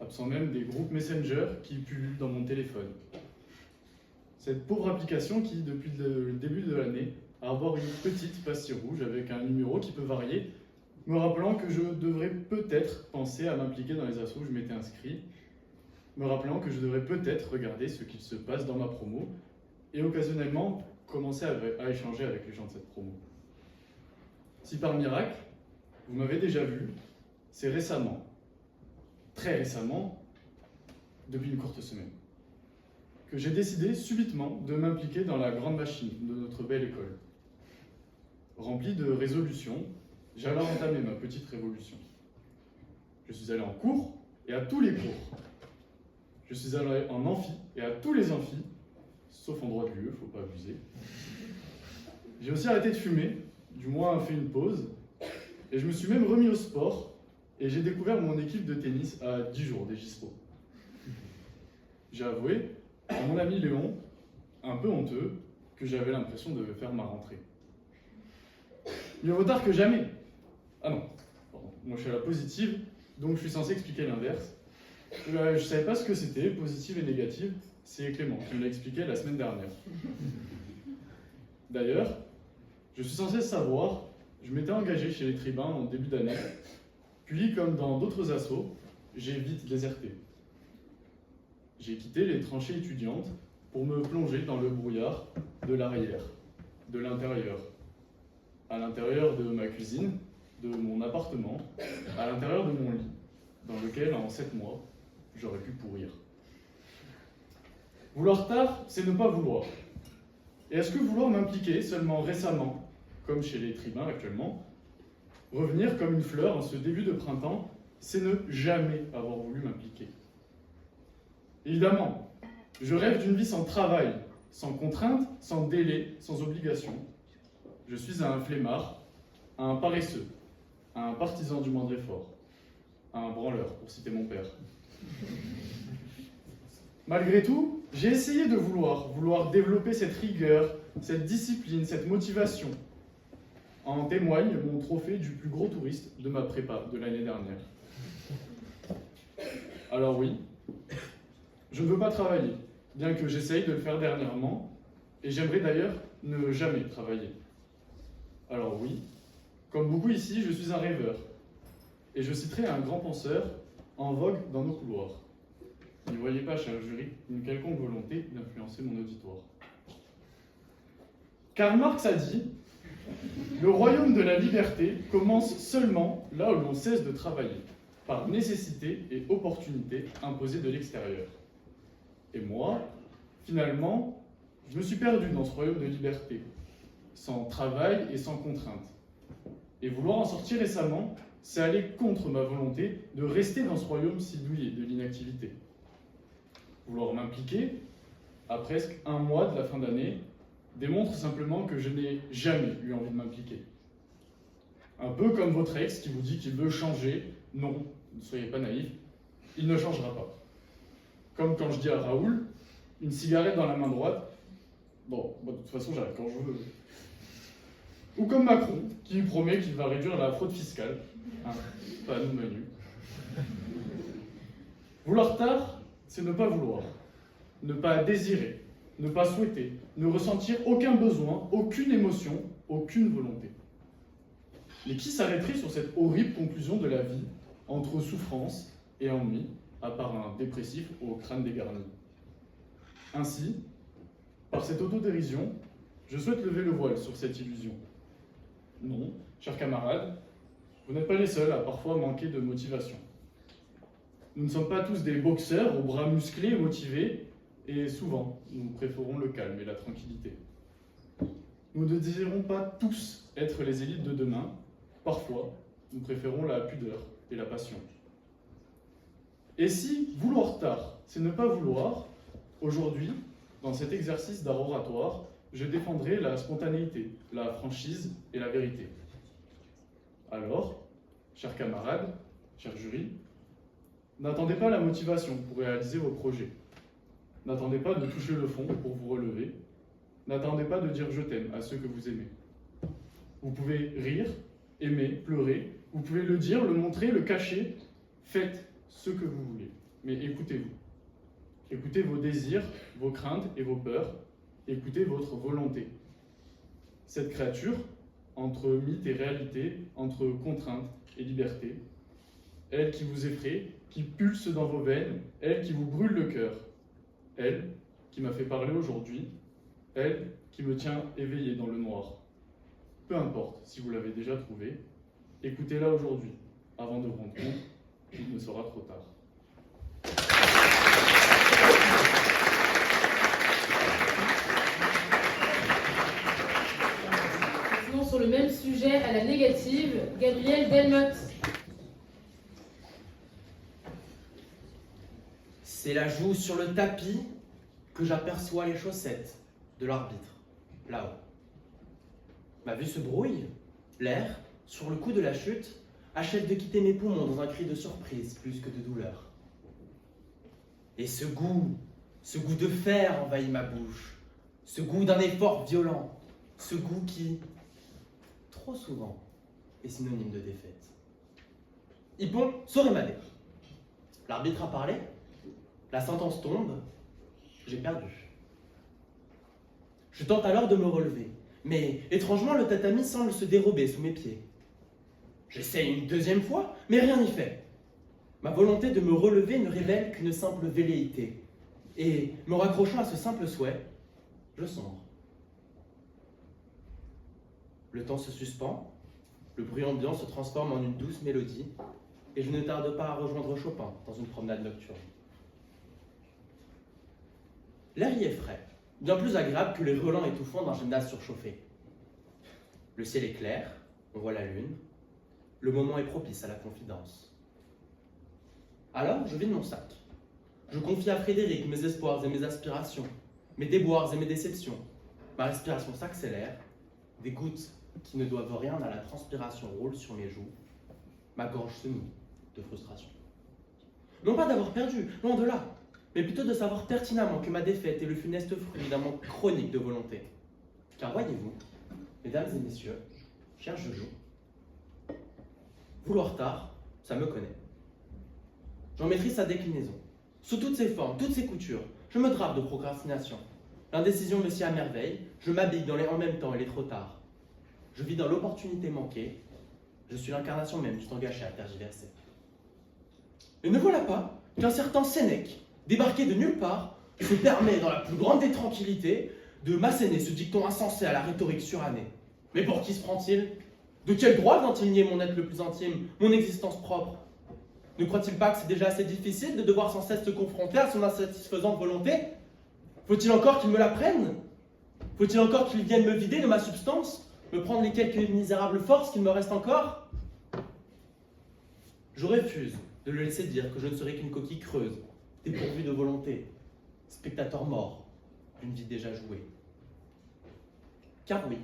Absent même des groupes Messenger qui pullulent dans mon téléphone. Cette pauvre application qui, depuis le début de l'année, arbore une petite pastille rouge avec un numéro qui peut varier, me rappelant que je devrais peut-être penser à m'impliquer dans les assos où je m'étais inscrit, me rappelant que je devrais peut-être regarder ce qu'il se passe dans ma promo, et occasionnellement commencer à échanger avec les gens de cette promo. Si par miracle, vous m'avez déjà vu, c'est récemment, très récemment, depuis une courte semaine, que j'ai décidé subitement de m'impliquer dans la grande machine de notre belle école. Rempli de résolutions, j'allais entamer ma petite révolution. Je suis allé en cours et à tous les cours. Je suis allé en amphi et à tous les amphis, sauf en droit de l'UE, faut pas abuser. J'ai aussi arrêté de fumer, du moins fait une pause, et je me suis même remis au sport, et j'ai découvert mon équipe de tennis à 10 jours des JSPO. J'ai avoué à mon ami Léon, un peu honteux, que j'avais l'impression de faire ma rentrée. Mieux vaut tard que jamais. Ah non, pardon. Moi je suis à la positive, donc je suis censé expliquer l'inverse. Je savais pas ce que c'était, positive et négative, c'est Clément qui me l'a expliqué la semaine dernière. D'ailleurs, je suis censé savoir, je m'étais engagé chez les tribuns en début d'année, puis comme dans d'autres assos, j'ai vite déserté. J'ai quitté les tranchées étudiantes pour me plonger dans le brouillard de l'arrière, de l'intérieur. À l'intérieur de ma cuisine, de mon appartement, à l'intérieur de mon lit, dans lequel, en 7 mois, j'aurais pu pourrir. Vouloir tard, c'est ne pas vouloir. Et est-ce que vouloir m'impliquer seulement récemment, comme chez les tribuns actuellement, revenir comme une fleur en ce début de printemps, c'est ne jamais avoir voulu m'impliquer? Évidemment, je rêve d'une vie sans travail, sans contrainte, sans délai, sans obligation. Je suis un flemmard, un paresseux, un partisan du moindre effort, un branleur, pour citer mon père. Malgré tout, j'ai essayé de vouloir développer cette rigueur, cette discipline, cette motivation. En témoigne mon trophée du plus gros touriste de ma prépa de l'année dernière. Alors oui, je ne veux pas travailler, bien que j'essaye de le faire dernièrement, et j'aimerais d'ailleurs ne jamais travailler. Alors oui, comme beaucoup ici, je suis un rêveur, et je citerai un grand penseur en vogue dans nos couloirs. N'y voyez pas, cher jury, une quelconque volonté d'influencer mon auditoire. Karl Marx a dit « Le royaume de la liberté commence seulement là où l'on cesse de travailler, par nécessité et opportunité imposées de l'extérieur. » Et moi, finalement, je me suis perdu dans ce royaume de liberté, sans travail et sans contrainte. Et vouloir en sortir récemment, c'est aller contre ma volonté de rester dans ce royaume si douillet de l'inactivité. Vouloir m'impliquer, à presque 1 mois de la fin d'année, démontre simplement que je n'ai jamais eu envie de m'impliquer. Un peu comme votre ex qui vous dit qu'il veut changer. Non, ne soyez pas naïfs, il ne changera pas. Comme quand je dis à Raoul, une cigarette dans la main droite, bon, de toute façon j'arrête quand je veux. Ou comme Macron, qui promet qu'il va réduire la fraude fiscale. Hein, pas à nous, Manu. Vouloir tard, c'est ne pas vouloir, ne pas désirer, ne pas souhaiter, ne ressentir aucun besoin, aucune émotion, aucune volonté. Mais qui s'arrêterait sur cette horrible conclusion de la vie, entre souffrance et ennui, à part un dépressif au crâne dégarni? Ainsi, par cette autodérision, je souhaite lever le voile sur cette illusion. Non, chers camarades, vous n'êtes pas les seuls à parfois manquer de motivation. Nous ne sommes pas tous des boxeurs aux bras musclés et motivés, et souvent, nous préférons le calme et la tranquillité. Nous ne désirons pas tous être les élites de demain. Parfois, nous préférons la pudeur et la passion. Et si vouloir tard, c'est ne pas vouloir, aujourd'hui, dans cet exercice d'art oratoire, je défendrai la spontanéité, la franchise et la vérité. Alors, chers camarades, chers jurys, n'attendez pas la motivation pour réaliser vos projets. N'attendez pas de toucher le fond pour vous relever. N'attendez pas de dire « je t'aime » à ceux que vous aimez. Vous pouvez rire, aimer, pleurer. Vous pouvez le dire, le montrer, le cacher. Faites ce que vous voulez. Mais écoutez-vous. Écoutez vos désirs, vos craintes et vos peurs. Écoutez votre volonté. Cette créature, entre mythe et réalité, entre contrainte et liberté, elle qui vous effraie, qui pulse dans vos veines, elle qui vous brûle le cœur, elle qui m'a fait parler aujourd'hui, elle qui me tient éveillé dans le noir. Peu importe si vous l'avez déjà trouvée, écoutez-la aujourd'hui, avant de vous rendre compte qu'il ne sera trop tard. Sinon, sur le même sujet, à la négative, Gabriel Delmotte. C'est la joue sur le tapis que j'aperçois les chaussettes de l'arbitre, là-haut. Ma vue se brouille, l'air, sur le coup de la chute, achève de quitter mes poumons dans un cri de surprise plus que de douleur. Et ce goût de fer envahit ma bouche, ce goût d'un effort violent, ce goût qui, trop souvent, est synonyme de défaite. Hippon saurait m'aller. L'arbitre a parlé, la sentence tombe, j'ai perdu. Je tente alors de me relever, mais étrangement le tatami semble se dérober sous mes pieds. J'essaye une deuxième fois, mais rien n'y fait. Ma volonté de me relever ne révèle qu'une simple velléité, et me raccrochant à ce simple souhait, je sombre. Le temps se suspend, le bruit ambiant se transforme en une douce mélodie, et je ne tarde pas à rejoindre Chopin dans une promenade nocturne. L'air y est frais, bien plus agréable que les relents étouffants d'un gymnase surchauffé. Le ciel est clair, on voit la lune, le moment est propice à la confidence. Alors, je vide mon sac. Je confie à Frédéric mes espoirs et mes aspirations, mes déboires et mes déceptions. Ma respiration s'accélère, des gouttes qui ne doivent rien à la transpiration roulent sur mes joues, ma gorge se noue de frustration. Non pas d'avoir perdu, loin de là, mais plutôt de savoir pertinemment que ma défaite est le funeste fruit d'un manque chronique de volonté. Car voyez-vous, mesdames et messieurs, chers Jojo, vouloir tard, ça me connaît. J'en maîtrise sa déclinaison. Sous toutes ses formes, toutes ses coutures, je me drape de procrastination. L'indécision me s'y à merveille, je m'habille dans les en même temps, il est trop tard. Je vis dans l'opportunité manquée, je suis l'incarnation même du temps gâché à tergiverser. Et ne voilà pas qu'un certain Sénèque, débarqué de nulle part, se permet dans la plus grande des tranquillités de m'asséner ce dicton insensé à la rhétorique surannée. Mais pour qui se prend-il? De quel droit vient-il nier mon être le plus intime, mon existence propre? Ne croit-il pas que c'est déjà assez difficile de devoir sans cesse se confronter à son insatisfaisante volonté? Faut-il encore qu'il me la prenne? Faut-il encore qu'il vienne me vider de ma substance, me prendre les quelques misérables forces qu'il me reste encore? Je refuse de le laisser dire que je ne serai qu'une coquille creuse, dépourvue de volonté, spectateur mort d'une vie déjà jouée. Car oui,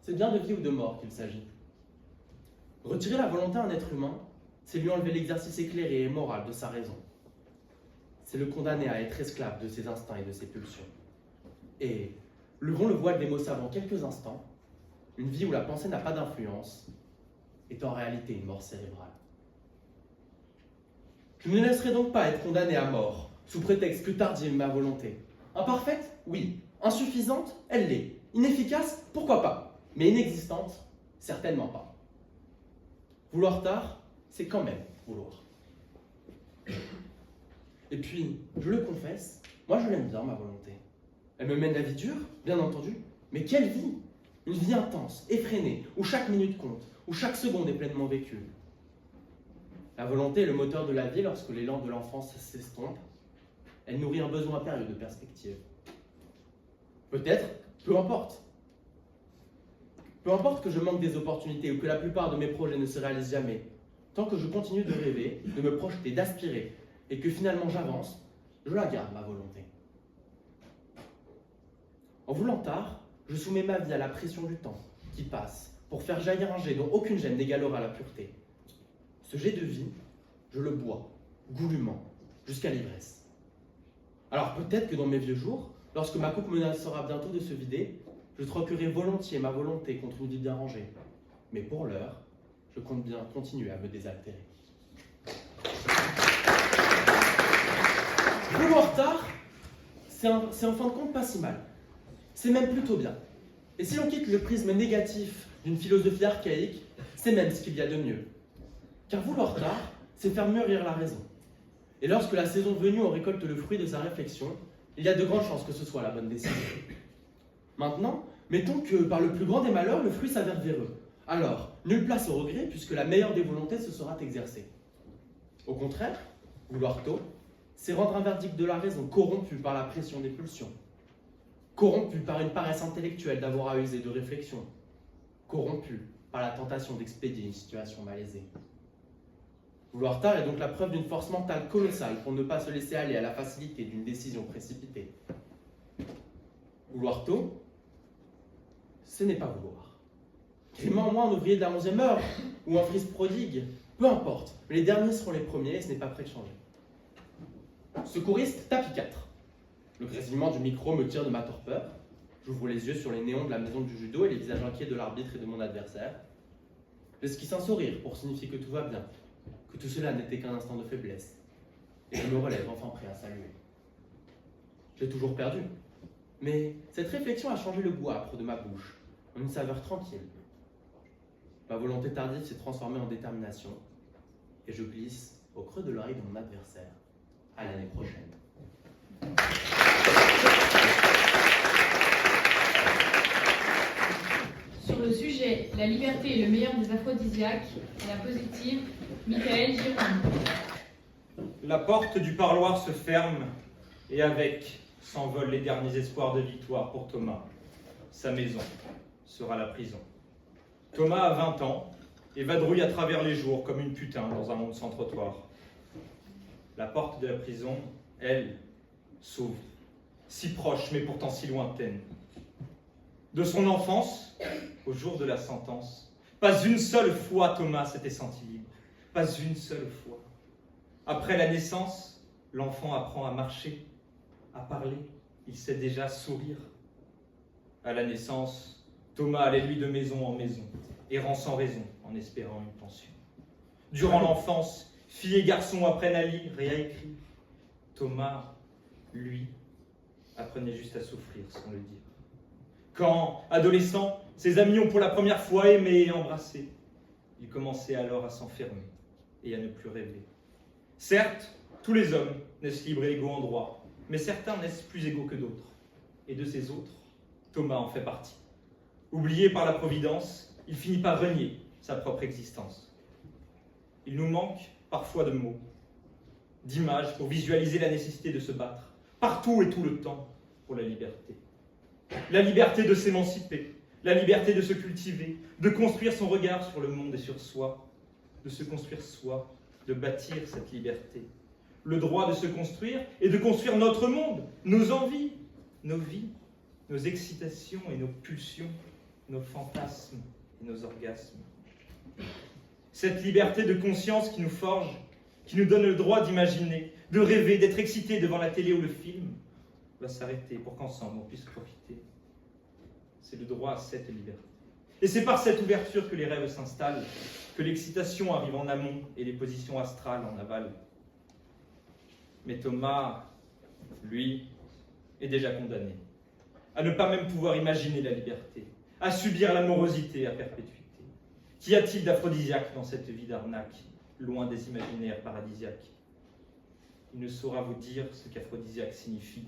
c'est bien de vie ou de mort qu'il s'agit. Retirer la volonté à un être humain, c'est lui enlever l'exercice éclairé et moral de sa raison. C'est le condamner à être esclave de ses instincts et de ses pulsions. Et, levons le voile des mots savants quelques instants, une vie où la pensée n'a pas d'influence est en réalité une mort cérébrale. Je ne me laisserai donc pas être condamné à mort, sous prétexte que tardive ma volonté. Imparfaite? Oui. Insuffisante? Elle l'est. Inefficace? Pourquoi pas? Mais inexistante? Certainement pas. Vouloir tard, c'est quand même vouloir. Et puis, je le confesse, moi je l'aime bien ma volonté. Elle me mène la vie dure, bien entendu, mais quelle vie! Une vie intense, effrénée, où chaque minute compte, où chaque seconde est pleinement vécue. La volonté est le moteur de la vie lorsque l'élan de l'enfance s'estompe. Elle nourrit un besoin impérieux de perspective. Peut-être, peu importe. Peu importe que je manque des opportunités ou que la plupart de mes projets ne se réalisent jamais, tant que je continue de rêver, de me projeter, d'aspirer, et que finalement j'avance, je la garde, ma volonté. En voulant tard, je soumets ma vie à la pression du temps qui passe pour faire jaillir un jet dont aucune gêne n'égalera la pureté. Ce jet de vie, je le bois, goulûment, jusqu'à l'ivresse. Alors peut-être que dans mes vieux jours, lorsque ma coupe menacera bientôt de se vider, je troquerai volontiers ma volonté contre une vie bien rangée. Mais pour l'heure, je compte bien continuer à me désaltérer. Vouloir tard, c'est en fin de compte pas si mal. C'est même plutôt bien. Et si l'on quitte le prisme négatif d'une philosophie archaïque, c'est même ce qu'il y a de mieux. Car vouloir tard, c'est faire mûrir la raison. Et lorsque la saison venue, on récolte le fruit de sa réflexion, il y a de grandes chances que ce soit la bonne décision. Maintenant, mettons que par le plus grand des malheurs, le fruit s'avère véreux. Alors, nulle place au regret, puisque la meilleure des volontés se sera exercée. Au contraire, vouloir tôt, c'est rendre un verdict de la raison corrompu par la pression des pulsions, corrompu par une paresse intellectuelle d'avoir à user de réflexion, corrompu par la tentation d'expédier une situation malaisée. Vouloir tard est donc la preuve d'une force mentale colossale pour ne pas se laisser aller à la facilité d'une décision précipitée. Vouloir tôt, ce n'est pas vouloir. Criment moi un ouvrier de la 11e heure ou un fils prodigue, peu importe, mais les derniers seront les premiers et ce n'est pas prêt de changer. Secouriste, tapis 4. Le grésillement du micro me tire de ma torpeur. J'ouvre les yeux sur les néons de la maison du judo et les visages inquiets de l'arbitre et de mon adversaire. J'esquisse un sourire pour signifier que tout va bien, que tout cela n'était qu'un instant de faiblesse. Et je me relève enfin prêt à saluer. J'ai toujours perdu. Mais cette réflexion a changé le goût âpre de ma bouche en une saveur tranquille. Ma volonté tardive s'est transformée en détermination et je glisse au creux de l'oreille de mon adversaire. À l'année prochaine. Sur le sujet « La liberté est le meilleur des aphrodisiaques », à la positive, Michael Giron. La porte du parloir se ferme et avec s'envolent les derniers espoirs de victoire pour Thomas. Sa maison sera la prison. Thomas a 20 ans et vadrouille à travers les jours comme une putain dans un monde sans trottoir. La porte de la prison, elle, s'ouvre, si proche mais pourtant si lointaine. De son enfance au jour de la sentence, pas une seule fois Thomas s'était senti libre, pas une seule fois. Après la naissance, l'enfant apprend à marcher, à parler, il sait déjà sourire. À la naissance, Thomas allait lui de maison en maison, errant sans raison en espérant une pension. Durant l'enfance, filles et garçons apprennent à lire et à écrire. Thomas, lui, apprenait juste à souffrir sans le dire. Quand, adolescent, ses amis ont pour la première fois aimé et embrassé, il commençait alors à s'enfermer et à ne plus rêver. Certes, tous les hommes naissent libres et égaux en droit, mais certains naissent plus égaux que d'autres. Et de ces autres, Thomas en fait partie. Oublié par la Providence, il finit par renier sa propre existence. Il nous manque parfois de mots, d'images pour visualiser la nécessité de se battre, partout et tout le temps, pour la liberté. La liberté de s'émanciper, la liberté de se cultiver, de construire son regard sur le monde et sur soi, de se construire soi, de bâtir cette liberté. Le droit de se construire et de construire notre monde, nos envies, nos vies, nos excitations et nos pulsions, nos fantasmes et nos orgasmes. Cette liberté de conscience qui nous forge, qui nous donne le droit d'imaginer, de rêver, d'être excité devant la télé ou le film, va s'arrêter pour qu'ensemble on puisse profiter. C'est le droit à cette liberté. Et c'est par cette ouverture que les rêves s'installent, que l'excitation arrive en amont et les positions astrales en aval. Mais Thomas, lui, est déjà condamné à ne pas même pouvoir imaginer la liberté, à subir l'amorosité à perpétuité. Qu'y a-t-il d'aphrodisiaque dans cette vie d'arnaque, loin des imaginaires paradisiaques? Il ne saura vous dire ce qu'aphrodisiaque signifie,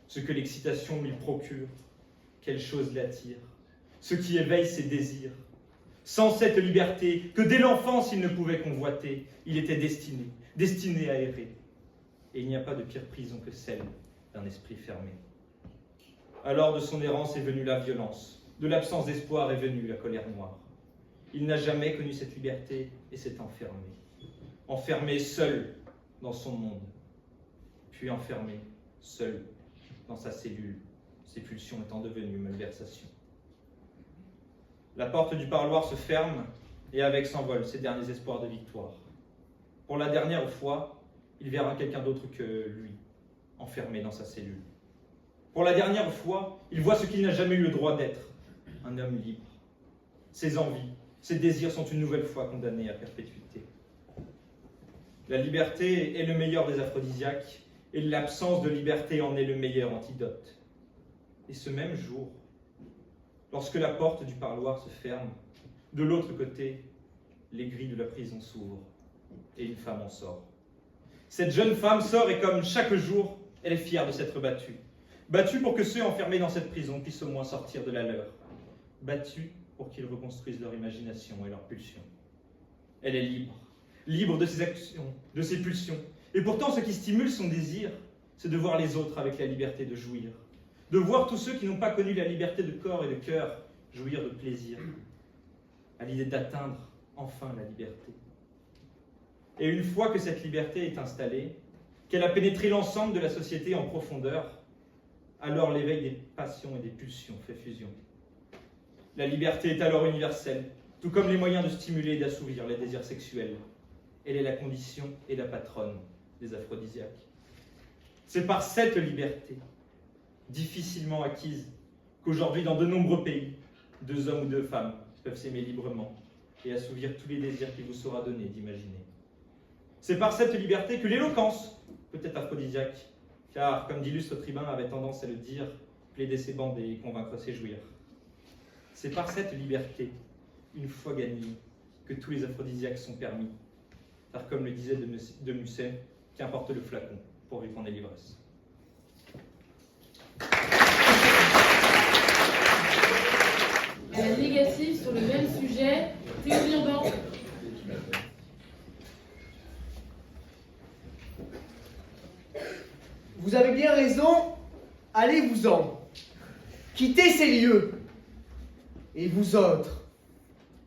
ce que l'excitation lui procure, quelle chose l'attire, ce qui éveille ses désirs. Sans cette liberté, que dès l'enfance il ne pouvait convoiter, il était destiné à errer. Et il n'y a pas de pire prison que celle d'un esprit fermé. Alors de son errance est venue la violence, De l'absence d'espoir est venue la colère noire. Il n'a jamais connu cette liberté et s'est enfermé. Enfermé seul dans son monde, puis enfermé seul dans sa cellule, ses pulsions étant devenues malversations. La porte du parloir se ferme et avec s'envolent ses derniers espoirs de victoire. Pour la dernière fois, il verra quelqu'un d'autre que lui, enfermé dans sa cellule. Pour la dernière fois, il voit ce qu'il n'a jamais eu le droit d'être, un homme libre. Ses envies, ses désirs sont une nouvelle fois condamnés à perpétuité. La liberté est le meilleur des aphrodisiaques, et l'absence de liberté en est le meilleur antidote. Et ce même jour, lorsque la porte du parloir se ferme, de l'autre côté, les grilles de la prison s'ouvrent, et une femme en sort. Cette jeune femme sort et comme chaque jour, elle est fière de s'être battue. Battue pour que ceux enfermés dans cette prison puissent au moins sortir de la leur. Battue pour qu'ils reconstruisent leur imagination et leurs pulsions. Elle est libre, libre de ses actions, de ses pulsions. Et pourtant, ce qui stimule son désir, c'est de voir les autres avec la liberté de jouir. De voir tous ceux qui n'ont pas connu la liberté de corps et de cœur jouir de plaisir. À l'idée d'atteindre enfin la liberté. Et une fois que cette liberté est installée, qu'elle a pénétré l'ensemble de la société en profondeur, alors l'éveil des passions et des pulsions fait fusion. La liberté est alors universelle, tout comme les moyens de stimuler et d'assouvir les désirs sexuels. Elle est la condition et la patronne des aphrodisiaques. C'est par cette liberté, difficilement acquise, qu'aujourd'hui, dans de nombreux pays, 2 hommes ou 2 femmes peuvent s'aimer librement et assouvir tous les désirs qu'il vous sera donné d'imaginer. C'est par cette liberté que l'éloquence peut être aphrodisiaque, car, comme d'illustres tribuns avaient tendance à le dire, plaider ses bandés et convaincre ses jouirs. C'est par cette liberté, une fois gagnée, que tous les aphrodisiaques sont permis, car comme le disait de Musset, qu'importe le flacon, pourvu qu'on ait l'ivresse. La négative sur le même sujet, Théo Urbain. Vous avez bien raison, allez-vous-en. Quittez ces lieux. Et vous autres,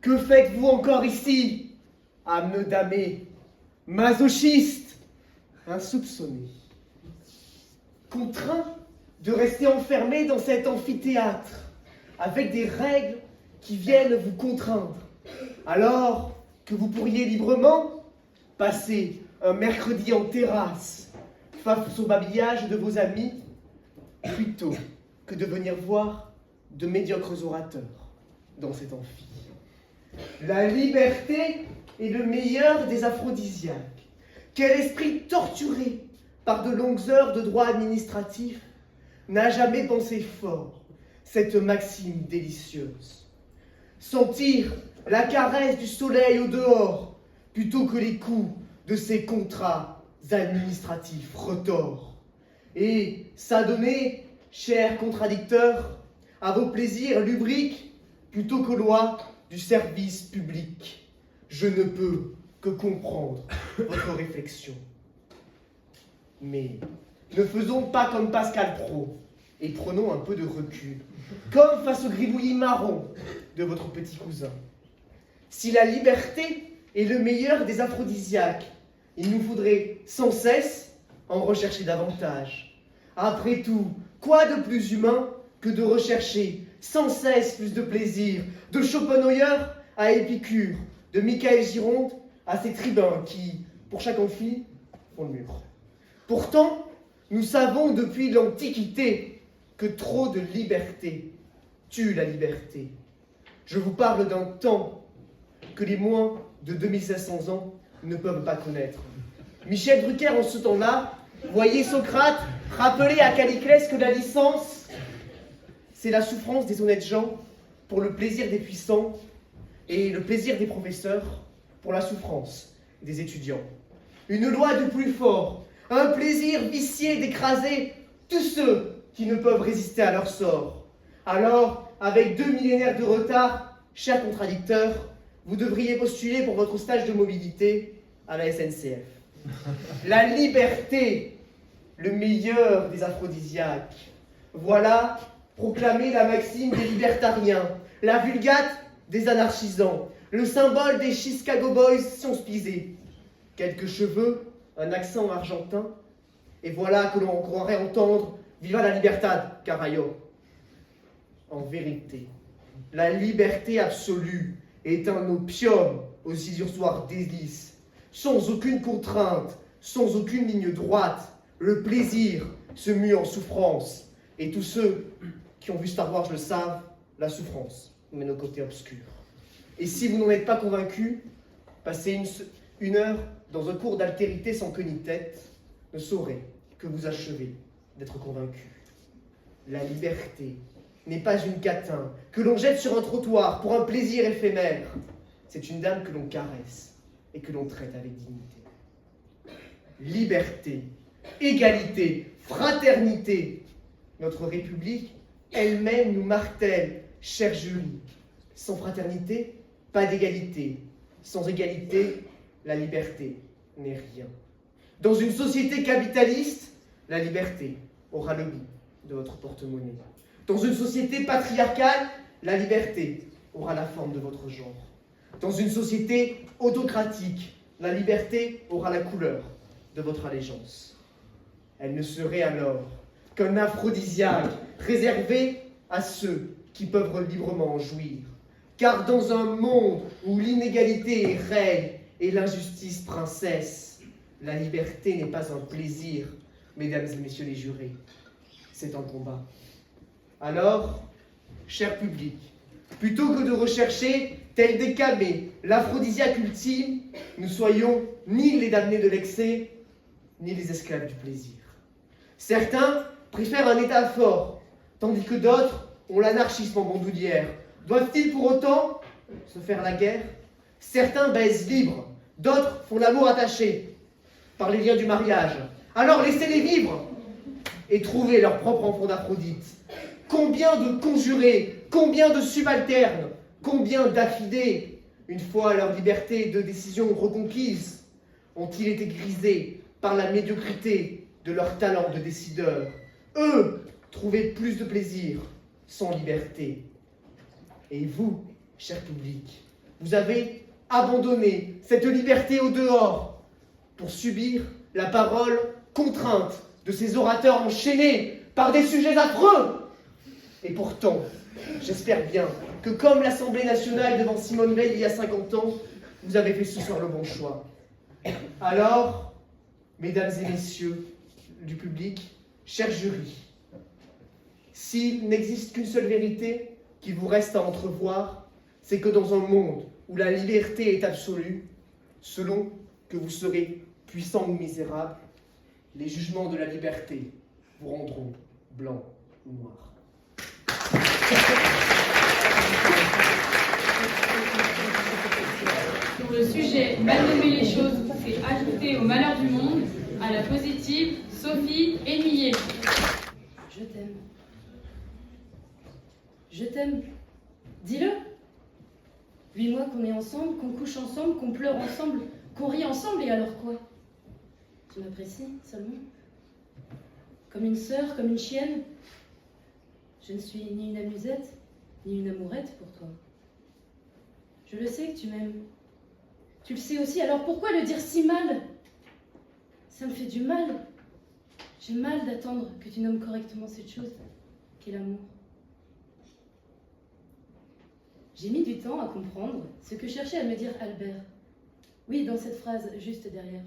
que faites-vous encore ici, âmes damnées, masochistes, insoupçonnés, contraints de rester enfermés dans cet amphithéâtre, avec des règles qui viennent vous contraindre, alors que vous pourriez librement passer un mercredi en terrasse, face au babillage de vos amis, plutôt que de venir voir de médiocres orateurs dans cet amphi. La liberté est le meilleur des aphrodisiaques. Quel esprit torturé par de longues heures de droit administratif n'a jamais pensé fort cette maxime délicieuse? Sentir la caresse du soleil au dehors plutôt que les coups de ces contrats administratifs retors, et s'adonner, chers contradicteurs, à vos plaisirs lubriques plutôt qu'aux lois du service public. Je ne peux que comprendre votre réflexion. Mais ne faisons pas comme Pascal Praud et prenons un peu de recul, comme face au gribouillis marron de votre petit cousin. Si la liberté est le meilleur des aphrodisiaques, il nous faudrait sans cesse en rechercher davantage. Après tout, quoi de plus humain que de rechercher sans cesse plus de plaisir, de Schopenhauer à Épicure, de Michael Gironde à ces tribuns qui, pour chaque amphi, font le mur. Pourtant, nous savons depuis l'Antiquité que trop de liberté tue la liberté. Je vous parle d'un temps que les moins de 2500 ans ne peuvent pas connaître. Michel Drucker, en ce temps-là, voyait Socrate rappeler à Calliclès que la licence, c'est la souffrance des honnêtes gens pour le plaisir des puissants et le plaisir des professeurs pour la souffrance des étudiants. Une loi du plus fort, un plaisir vicié d'écraser tous ceux qui ne peuvent résister à leur sort. Alors, avec 2 millénaires de retard, chers contradicteurs, vous devriez postuler pour votre stage de mobilité à la SNCF. La liberté, le meilleur des aphrodisiaques. Voilà proclamer la maxime des libertariens, la vulgate des anarchisants, le symbole des Chicago Boys science-pisés. Quelques cheveux, un accent argentin, et voilà que l'on croirait entendre « Viva la libertad, carajo !» En vérité, la liberté absolue est un opium aux illusoires délices, sans aucune contrainte, sans aucune ligne droite. Le plaisir se mue en souffrance, et tous ceux qui ont vu Star Wars le savent, la souffrance mène au côté obscur. Et si vous n'en êtes pas convaincu, passez une heure dans un cours d'altérité sans queue ni tête, ne saurez que vous achevez d'être convaincu. La liberté n'est pas une catin que l'on jette sur un trottoir pour un plaisir éphémère. C'est une dame que l'on caresse et que l'on traite avec dignité. Liberté, égalité, fraternité. Notre République elle-même nous martèle, chère jury. Sans fraternité, pas d'égalité. Sans égalité, la liberté n'est rien. Dans une société capitaliste, la liberté aura le goût de votre porte-monnaie. Dans une société patriarcale, la liberté aura la forme de votre genre. Dans une société autocratique, la liberté aura la couleur de votre allégeance. Elle ne serait alors qu'un aphrodisiaque réservé à ceux qui peuvent librement en jouir. Car dans un monde où l'inégalité est reine et l'injustice princesse, la liberté n'est pas un plaisir, mesdames et messieurs les jurés, c'est un combat. Alors, cher public, plutôt que de rechercher, tel des camées, l'aphrodisiaque ultime, ne soyons ni les damnés de l'excès, ni les esclaves du plaisir. Certains préfèrent un état fort, tandis que d'autres ont l'anarchisme en bandoulière. Doivent-ils pour autant se faire la guerre? Certains baisent libres, d'autres font l'amour attaché par les liens du mariage. Alors laissez-les vivre et trouver leur propre enfant d'Aphrodite. Combien de conjurés, combien de subalternes, combien d'affidés, une fois leur liberté de décision reconquise, ont-ils été grisés par la médiocrité de leur talent de décideur? Eux trouvaient plus de plaisir sans liberté. Et vous, cher public, vous avez abandonné cette liberté au dehors pour subir la parole contrainte de ces orateurs enchaînés par des sujets affreux. Et pourtant, j'espère bien que comme l'Assemblée nationale devant Simone Veil il y a 50 ans, vous avez fait ce soir le bon choix. Alors, mesdames et messieurs du public, chers jurys, s'il n'existe qu'une seule vérité qu'il vous reste à entrevoir, c'est que dans un monde où la liberté est absolue, selon que vous serez puissant ou misérable, les jugements de la liberté vous rendront blanc ou noir. Sur le sujet mal nommer les choses, c'est ajouter au malheur du monde, à la positive, Sophie Émier. Je t'aime. Je t'aime. Dis-le. 8 mois qu'on est ensemble, qu'on couche ensemble, qu'on pleure ensemble, qu'on rit ensemble, et alors quoi? Tu m'apprécies seulement? Comme une sœur, comme une chienne? Je ne suis ni une amusette, ni une amourette pour toi. Je le sais que tu m'aimes. Tu le sais aussi, alors pourquoi le dire si mal? Ça me fait du mal. J'ai mal d'attendre que tu nommes correctement cette chose qu'est l'amour. J'ai mis du temps à comprendre ce que cherchait à me dire Albert. Oui, dans cette phrase juste derrière.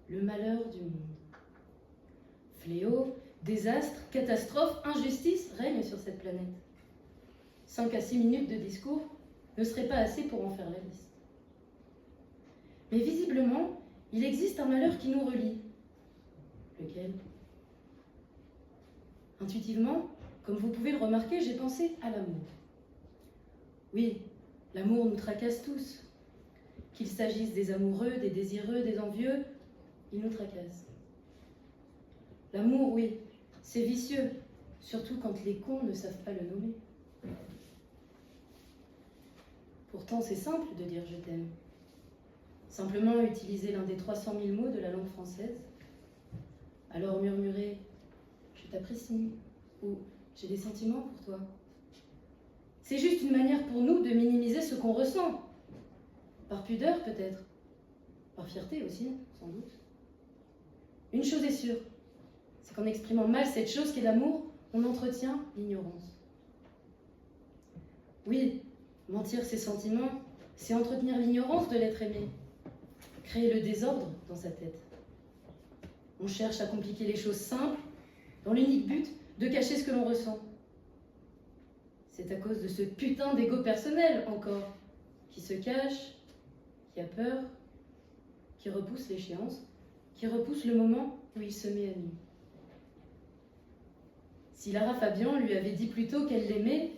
Le malheur du monde. Fléau, désastre, catastrophe, injustice règnent sur cette planète. 5 à 6 minutes de discours ne seraient pas assez pour en faire la liste. Mais visiblement, il existe un malheur qui nous relie. Lequel? Intuitivement, comme vous pouvez le remarquer, j'ai pensé à l'amour. Oui, l'amour nous tracasse tous. Qu'il s'agisse des amoureux, des désireux, des envieux, il nous tracasse. L'amour, oui, c'est vicieux, surtout quand les cons ne savent pas le nommer. Pourtant, c'est simple de dire je t'aime. Simplement utiliser l'un des 300 000 mots de la langue française. Alors murmurer je t'apprécie ou j'ai des sentiments pour toi. C'est juste une manière pour nous de minimiser ce qu'on ressent. Par pudeur peut-être. Par fierté aussi, sans doute. Une chose est sûre, c'est qu'en exprimant mal cette chose qu'est l'amour, on entretient l'ignorance. Oui, mentir ses sentiments, c'est entretenir l'ignorance de l'être aimé. Créer le désordre dans sa tête. On cherche à compliquer les choses simples, dans l'unique but de cacher ce que l'on ressent. C'est à cause de ce putain d'ego personnel, encore, qui se cache, qui a peur, qui repousse l'échéance, qui repousse le moment où il se met à nu. Si Lara Fabian lui avait dit plus tôt qu'elle l'aimait,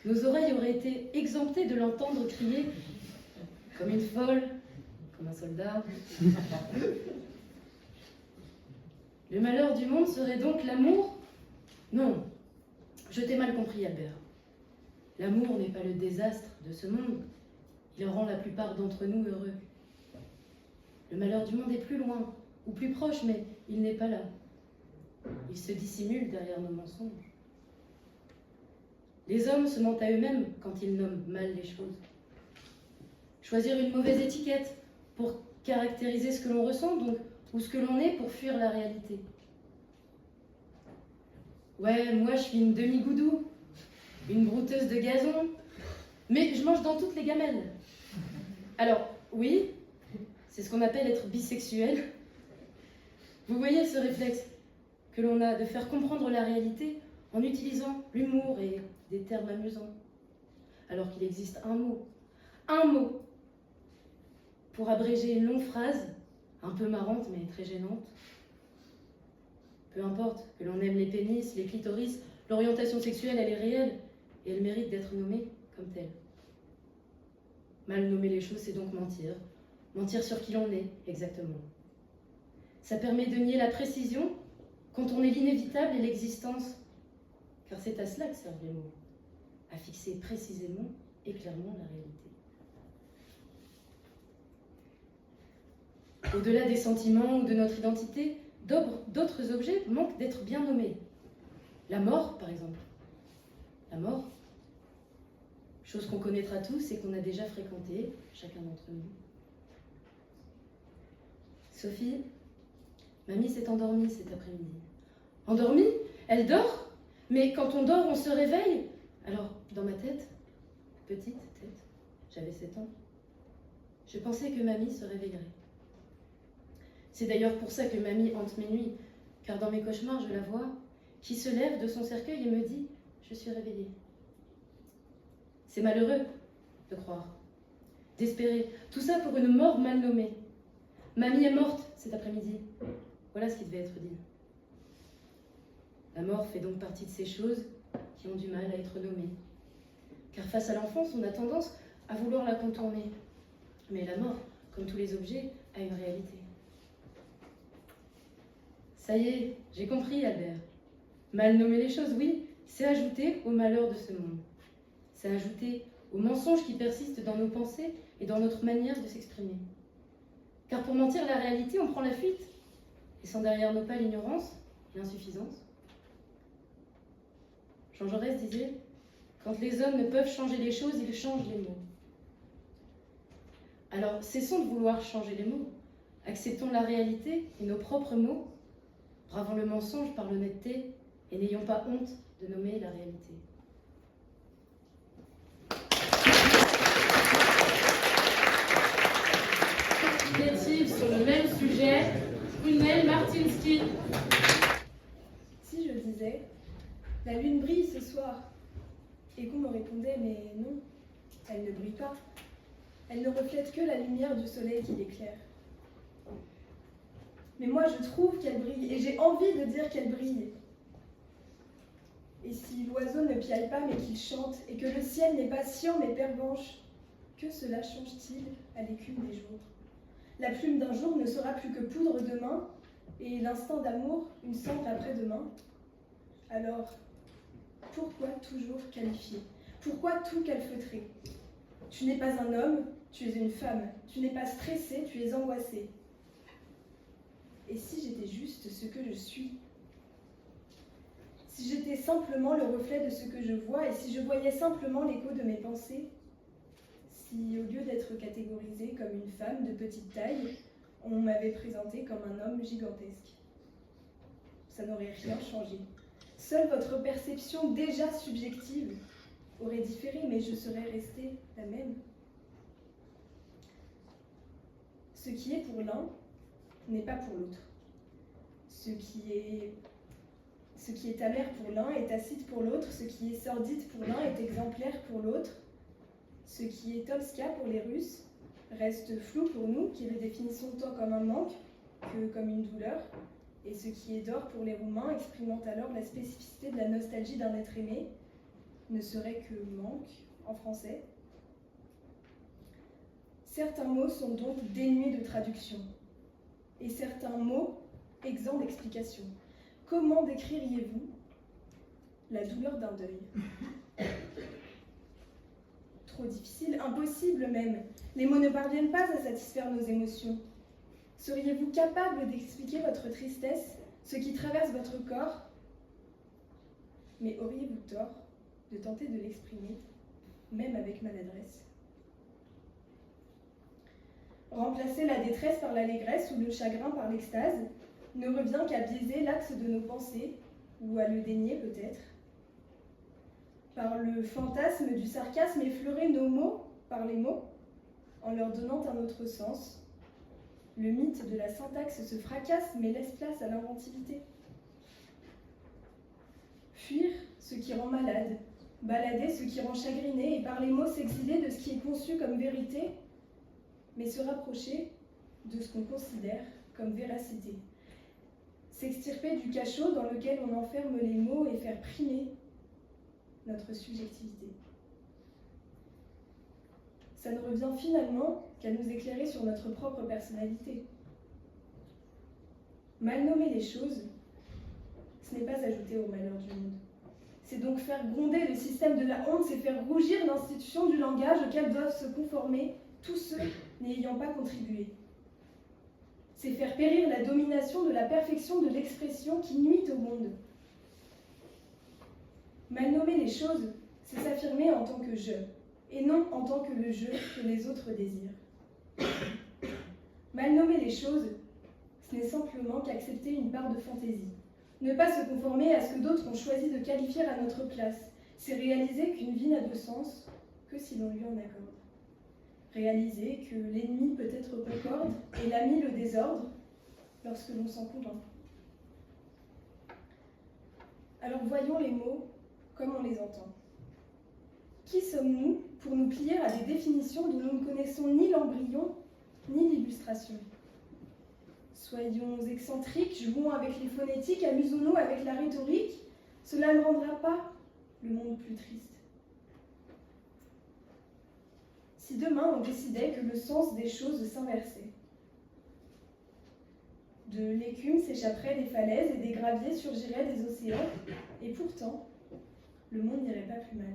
nos oreilles auraient été exemptées de l'entendre crier comme une folle, comme un soldat. Le malheur du monde serait donc l'amour? Non, je t'ai mal compris, Albert. L'amour n'est pas le désastre de ce monde. Il rend la plupart d'entre nous heureux. Le malheur du monde est plus loin, ou plus proche, mais il n'est pas là. Il se dissimule derrière nos mensonges. Les hommes se mentent à eux-mêmes quand ils nomment mal les choses. Choisir une mauvaise étiquette pour caractériser ce que l'on ressent, donc, ou ce que l'on est pour fuir la réalité. Ouais, moi je suis une demi-goudou, une brouteuse de gazon, mais je mange dans toutes les gamelles. Alors, oui, c'est ce qu'on appelle être bisexuel. Vous voyez ce réflexe que l'on a de faire comprendre la réalité en utilisant l'humour et des termes amusants. Alors qu'il existe un mot, pour abréger une longue phrase, un peu marrante mais très gênante. Peu importe que l'on aime les pénis, les clitoris, l'orientation sexuelle, elle est réelle et elle mérite d'être nommée comme telle. Mal nommer les choses, c'est donc mentir. Mentir sur qui l'on est, exactement. Ça permet de nier la précision quand on est l'inévitable et l'existence. Car c'est à cela que servent les mots. À fixer précisément et clairement la réalité. Au-delà des sentiments ou de notre identité, d'autres objets manquent d'être bien nommés. La mort, par exemple. La mort, chose qu'on connaîtra tous et qu'on a déjà fréquentée, chacun d'entre nous. Sophie, mamie s'est endormie cet après-midi. Endormie? Elle dort? Mais quand on dort, on se réveille? Alors, dans ma tête, petite tête, j'avais 7 ans, je pensais que mamie se réveillerait. C'est d'ailleurs pour ça que mamie hante mes nuits, car dans mes cauchemars, je la vois, qui se lève de son cercueil et me dit « Je suis réveillée ». C'est malheureux de croire, d'espérer, tout ça pour une mort mal nommée. Mamie est morte cet après-midi, voilà ce qui devait être dit. La mort fait donc partie de ces choses qui ont du mal à être nommées. Car face à l'enfance, on a tendance à vouloir la contourner. Mais la mort, comme tous les objets, a une réalité. Ça y est, j'ai compris, Albert. Mal nommer les choses, oui, c'est ajouter au malheur de ce monde. C'est ajouter aux mensonges qui persistent dans nos pensées et dans notre manière de s'exprimer. Car pour mentir la réalité, on prend la fuite, laissant derrière nos pas l'ignorance, l'insuffisance. Jean Jaurès disait « Quand les hommes ne peuvent changer les choses, ils changent les mots. » Alors, cessons de vouloir changer les mots. Acceptons la réalité et nos propres mots, bravons le mensonge par l'honnêteté et n'ayons pas honte de nommer la réalité. Native sur le même sujet, Brunel Martinsky. Si je disais, la lune brille ce soir, et qu'on me répondait, mais non, elle ne brille pas. Elle ne reflète que la lumière du soleil qui l'éclaire. Mais moi je trouve qu'elle brille, et j'ai envie de dire qu'elle brille. Et si l'oiseau ne piaille pas mais qu'il chante, et que le ciel n'est pas cyan mais pervenche, que cela change-t-il à l'écume des jours? La plume d'un jour ne sera plus que poudre demain, et l'instinct d'amour une simple après-demain. Alors, pourquoi toujours qualifier? Pourquoi tout calfeutrer? Tu n'es pas un homme, tu es une femme. Tu n'es pas stressé, tu es angoissé. Et si j'étais juste ce que je suis? si j'étais simplement le reflet de ce que je vois et si je voyais simplement l'écho de mes pensées, si au lieu d'être catégorisée comme une femme de petite taille, on m'avait présenté comme un homme gigantesque. Ça n'aurait rien changé. Seule votre perception déjà subjective aurait différé, mais je serais restée la même. Ce qui est pour l'un n'est pas pour l'autre. Ce qui est amer pour l'un est acide pour l'autre, ce qui est sordide pour l'un est exemplaire pour l'autre. Ce qui est Tolska pour les Russes reste flou pour nous, qui le définissons tant comme un manque que comme une douleur. Et ce qui est d'or pour les Roumains, exprimant alors la spécificité de la nostalgie d'un être aimé, ne serait que manque en français. Certains mots sont donc dénués de traduction, et certains mots exempts d'explication. Comment décririez-vous la douleur d'un deuil? Trop difficile, impossible même. Les mots ne parviennent pas à satisfaire nos émotions. Seriez-vous capable d'expliquer votre tristesse, ce qui traverse votre corps? Mais auriez-vous tort de tenter de l'exprimer, même avec maladresse? Remplacer la détresse par l'allégresse ou le chagrin par l'extase ne revient qu'à biaiser l'axe de nos pensées, ou à le dénier peut-être. Par le fantasme du sarcasme, effleurer nos mots par les mots, en leur donnant un autre sens. Le mythe de la syntaxe se fracasse mais laisse place à l'inventivité. Fuir ce qui rend malade, balader ce qui rend chagriné et par les mots s'exiler de ce qui est conçu comme vérité, mais se rapprocher de ce qu'on considère comme véracité. S'extirper du cachot dans lequel on enferme les mots et faire primer notre subjectivité. Ça ne revient finalement qu'à nous éclairer sur notre propre personnalité. Mal nommer les choses, ce n'est pas ajouter au malheur du monde. C'est donc faire gronder le système de la honte, c'est faire rougir l'institution du langage auquel doivent se conformer tous ceux n'y ayant pas contribué. C'est faire périr la domination de la perfection de l'expression qui nuit au monde. Mal nommer les choses, c'est s'affirmer en tant que je, et non en tant que le je que les autres désirent. Mal nommer les choses, ce n'est simplement qu'accepter une part de fantaisie. Ne pas se conformer à ce que d'autres ont choisi de qualifier à notre place, c'est réaliser qu'une vie n'a de sens que si l'on lui en accorde. Réaliser que l'ennemi peut être concorde et l'ami le désordre lorsque l'on s'en convainc. Alors voyons les mots comme on les entend. Qui sommes-nous pour nous plier à des définitions dont nous ne connaissons ni l'embryon ni l'illustration? Soyons excentriques, jouons avec les phonétiques, amusons-nous avec la rhétorique, cela ne rendra pas le monde plus triste. Si demain on décidait que le sens des choses s'inversait, de l'écume s'échapperait des falaises et des graviers surgiraient des océans, et pourtant, le monde n'irait pas plus mal.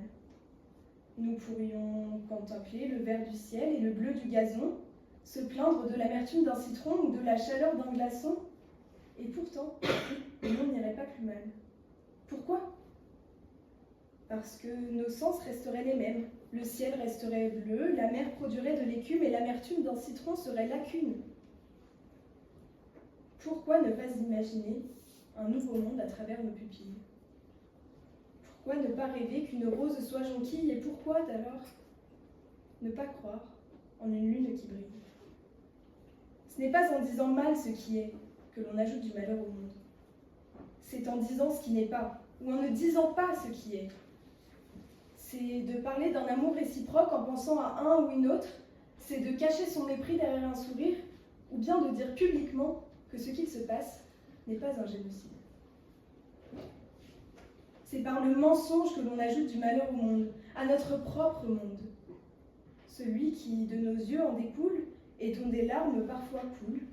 Nous pourrions contempler le vert du ciel et le bleu du gazon, se plaindre de l'amertume d'un citron ou de la chaleur d'un glaçon, et pourtant, le monde n'irait pas plus mal. Pourquoi? Parce que nos sens resteraient les mêmes. Le ciel resterait bleu, la mer produirait de l'écume et l'amertume d'un citron serait lacune. Pourquoi ne pas imaginer un nouveau monde à travers nos pupilles? Pourquoi ne pas rêver qu'une rose soit jonquille et pourquoi alors ne pas croire en une lune qui brille? Ce n'est pas en disant mal ce qui est que l'on ajoute du malheur au monde. C'est en disant ce qui n'est pas, ou en ne disant pas ce qui est. C'est de parler d'un amour réciproque en pensant à un ou une autre, c'est de cacher son mépris derrière un sourire, ou bien de dire publiquement que ce qu'il se passe n'est pas un génocide. C'est par le mensonge que l'on ajoute du malheur au monde, à notre propre monde. Celui qui, de nos yeux, en découle et dont des larmes parfois coulent.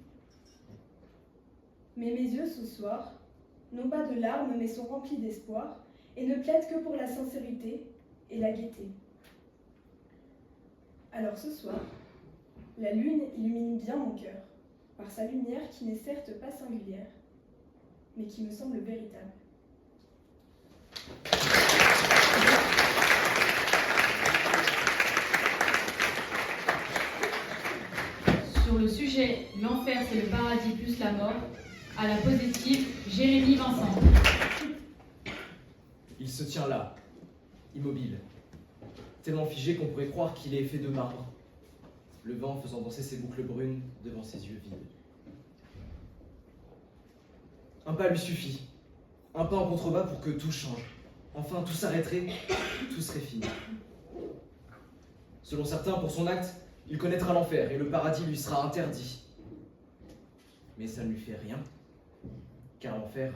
Mais mes yeux, ce soir, n'ont pas de larmes mais sont remplis d'espoir et ne plaident que pour la sincérité et la gaieté. Alors ce soir, la lune illumine bien mon cœur, par sa lumière qui n'est certes pas singulière, mais qui me semble véritable. Sur le sujet « L'enfer, c'est le paradis plus la mort », à la positive, Jérémy Vincent. Il se tient là, immobile, tellement figé qu'on pourrait croire qu'il est fait de marbre, le vent faisant danser ses boucles brunes devant ses yeux vides. Un pas lui suffit, un pas en contrebas pour que tout change. Enfin, tout s'arrêterait, tout serait fini. Selon certains, pour son acte, il connaîtra l'enfer et le paradis lui sera interdit. Mais ça ne lui fait rien, car l'enfer,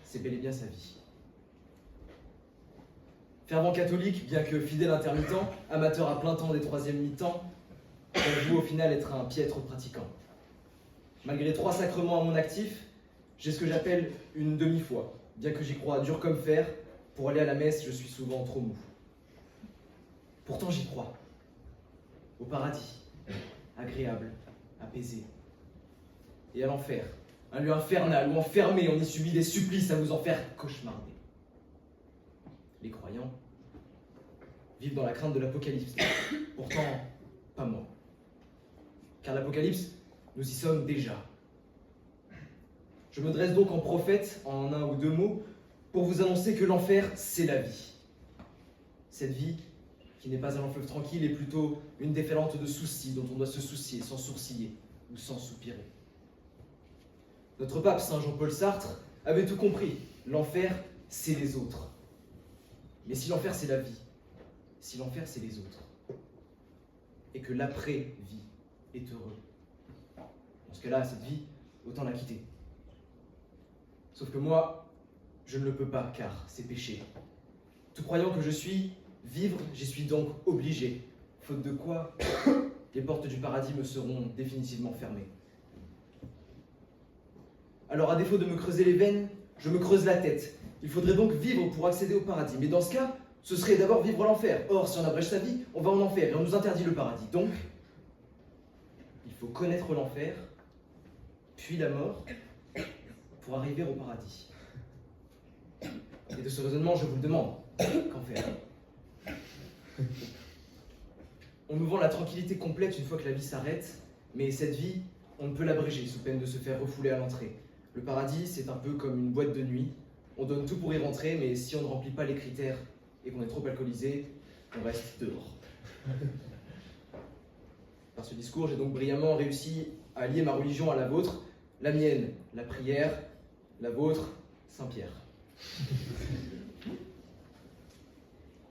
c'est bel et bien sa vie. Fervent catholique, bien que fidèle intermittent, amateur à plein temps des troisièmes mi-temps, j'avoue au final être un piètre pratiquant. Malgré 3 sacrements à mon actif, j'ai ce que j'appelle une demi-foi. Bien que j'y crois dur comme fer, pour aller à la messe, je suis souvent trop mou. Pourtant j'y crois. Au paradis, agréable, apaisé. Et à l'enfer, un lieu infernal où enfermé, on y subit des supplices à vous en faire cauchemarder. Les croyants vivent dans la crainte de l'apocalypse. Pourtant, pas moi. Car l'apocalypse, nous y sommes déjà. Je me dresse donc en prophète, en 1 ou 2 mots, pour vous annoncer que l'enfer, c'est la vie. Cette vie, qui n'est pas un long fleuve tranquille, est plutôt une déferlante de soucis dont on doit se soucier sans sourciller ou sans soupirer. Notre pape Saint Jean-Paul Sartre avait tout compris. L'enfer, c'est les autres. Mais si l'enfer, c'est la vie, si l'enfer, c'est les autres, et que l'après-vie est heureux, dans ce cas-là, cette vie, autant la quitter. Sauf que moi, je ne le peux pas, car c'est péché. Tout croyant que je suis, vivre, j'y suis donc obligé, faute de quoi, les portes du paradis me seront définitivement fermées. Alors, à défaut de me creuser les veines, je me creuse la tête. Il faudrait donc vivre pour accéder au paradis. Mais dans ce cas, ce serait d'abord vivre l'enfer. Or, si on abrège sa vie, on va en enfer et on nous interdit le paradis. Donc, il faut connaître l'enfer, puis la mort, pour arriver au paradis. Et de ce raisonnement, je vous le demande, qu'en faire? On nous vend la tranquillité complète une fois que la vie s'arrête, mais cette vie, on ne peut l'abréger sous peine de se faire refouler à l'entrée. Le paradis, c'est un peu comme une boîte de nuit. On donne tout pour y rentrer, mais si on ne remplit pas les critères et qu'on est trop alcoolisé, on reste dehors. Par ce discours, j'ai donc brillamment réussi à lier ma religion à la vôtre, la mienne, la prière, la vôtre, Saint-Pierre.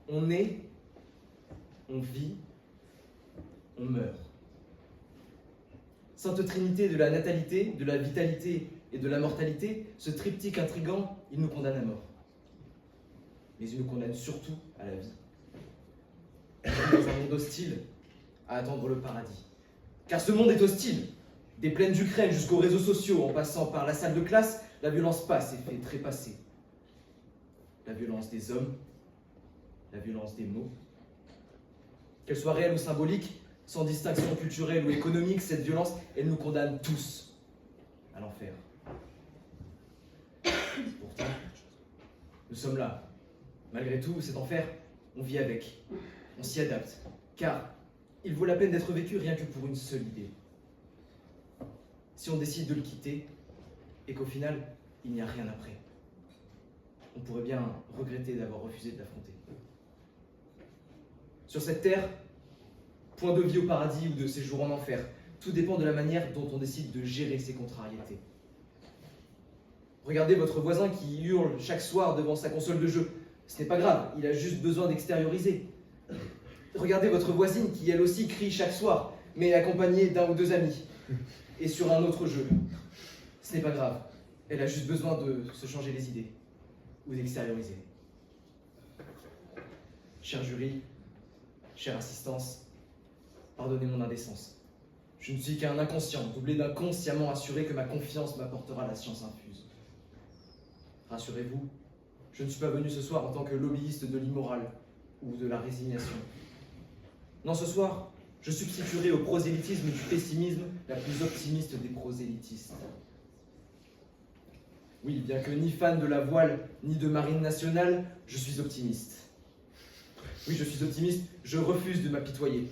On naît, on vit, on meurt. Sainte Trinité de la natalité, de la vitalité et de la mortalité, ce triptyque intrigant, il nous condamne à mort. Mais il nous condamne surtout à la vie. Dans un monde hostile, à attendre le paradis. Car ce monde est hostile. Des plaines d'Ukraine jusqu'aux réseaux sociaux, en passant par la salle de classe, la violence passe et fait trépasser. La violence des hommes, la violence des mots. Qu'elle soit réelle ou symbolique, sans distinction culturelle ou économique, cette violence, elle nous condamne tous à l'enfer. Pourtant, nous sommes là. Malgré tout, cet enfer, on vit avec. On s'y adapte. Car il vaut la peine d'être vécu rien que pour une seule idée. Si on décide de le quitter, et qu'au final, il n'y a rien après, on pourrait bien regretter d'avoir refusé de l'affronter. Sur cette terre, point de vie au paradis ou de séjour en enfer, tout dépend de la manière dont on décide de gérer ses contrariétés. Regardez votre voisin qui hurle chaque soir devant sa console de jeu. Ce n'est pas grave, il a juste besoin d'extérioriser. Regardez votre voisine qui elle aussi crie chaque soir, mais accompagnée d'1 ou 2 amis, et sur un autre jeu. Ce n'est pas grave, elle a juste besoin de se changer les idées, ou d'extérioriser. Cher jury, chère assistance, pardonnez mon indécence. Je ne suis qu'un inconscient, doublé d'un consciemment assuré que ma confiance m'apportera la science infuse. Rassurez-vous, je ne suis pas venu ce soir en tant que lobbyiste de l'immoral ou de la résignation. Non, ce soir, je substituerai au prosélytisme du pessimisme la plus optimiste des prosélytistes. Oui, bien que ni fan de la voile, ni de marine nationale, je suis optimiste. Oui, je suis optimiste, je refuse de m'apitoyer.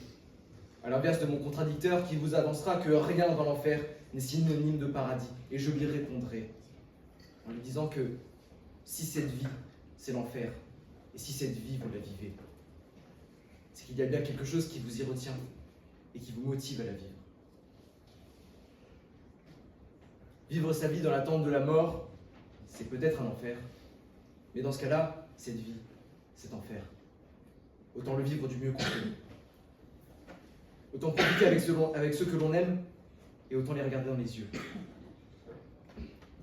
À l'inverse de mon contradicteur qui vous annoncera que rien dans l'enfer n'est synonyme de paradis. Et je lui répondrai en lui disant que si cette vie, c'est l'enfer, et si cette vie, vous la vivez, c'est qu'il y a bien quelque chose qui vous y retient et qui vous motive à la vivre. Vivre sa vie dans l'attente de la mort, c'est peut-être un enfer. Mais dans ce cas-là, cette vie, cet enfer, autant le vivre du mieux qu'on peut. Autant profiter avec ceux que l'on aime et autant les regarder dans les yeux.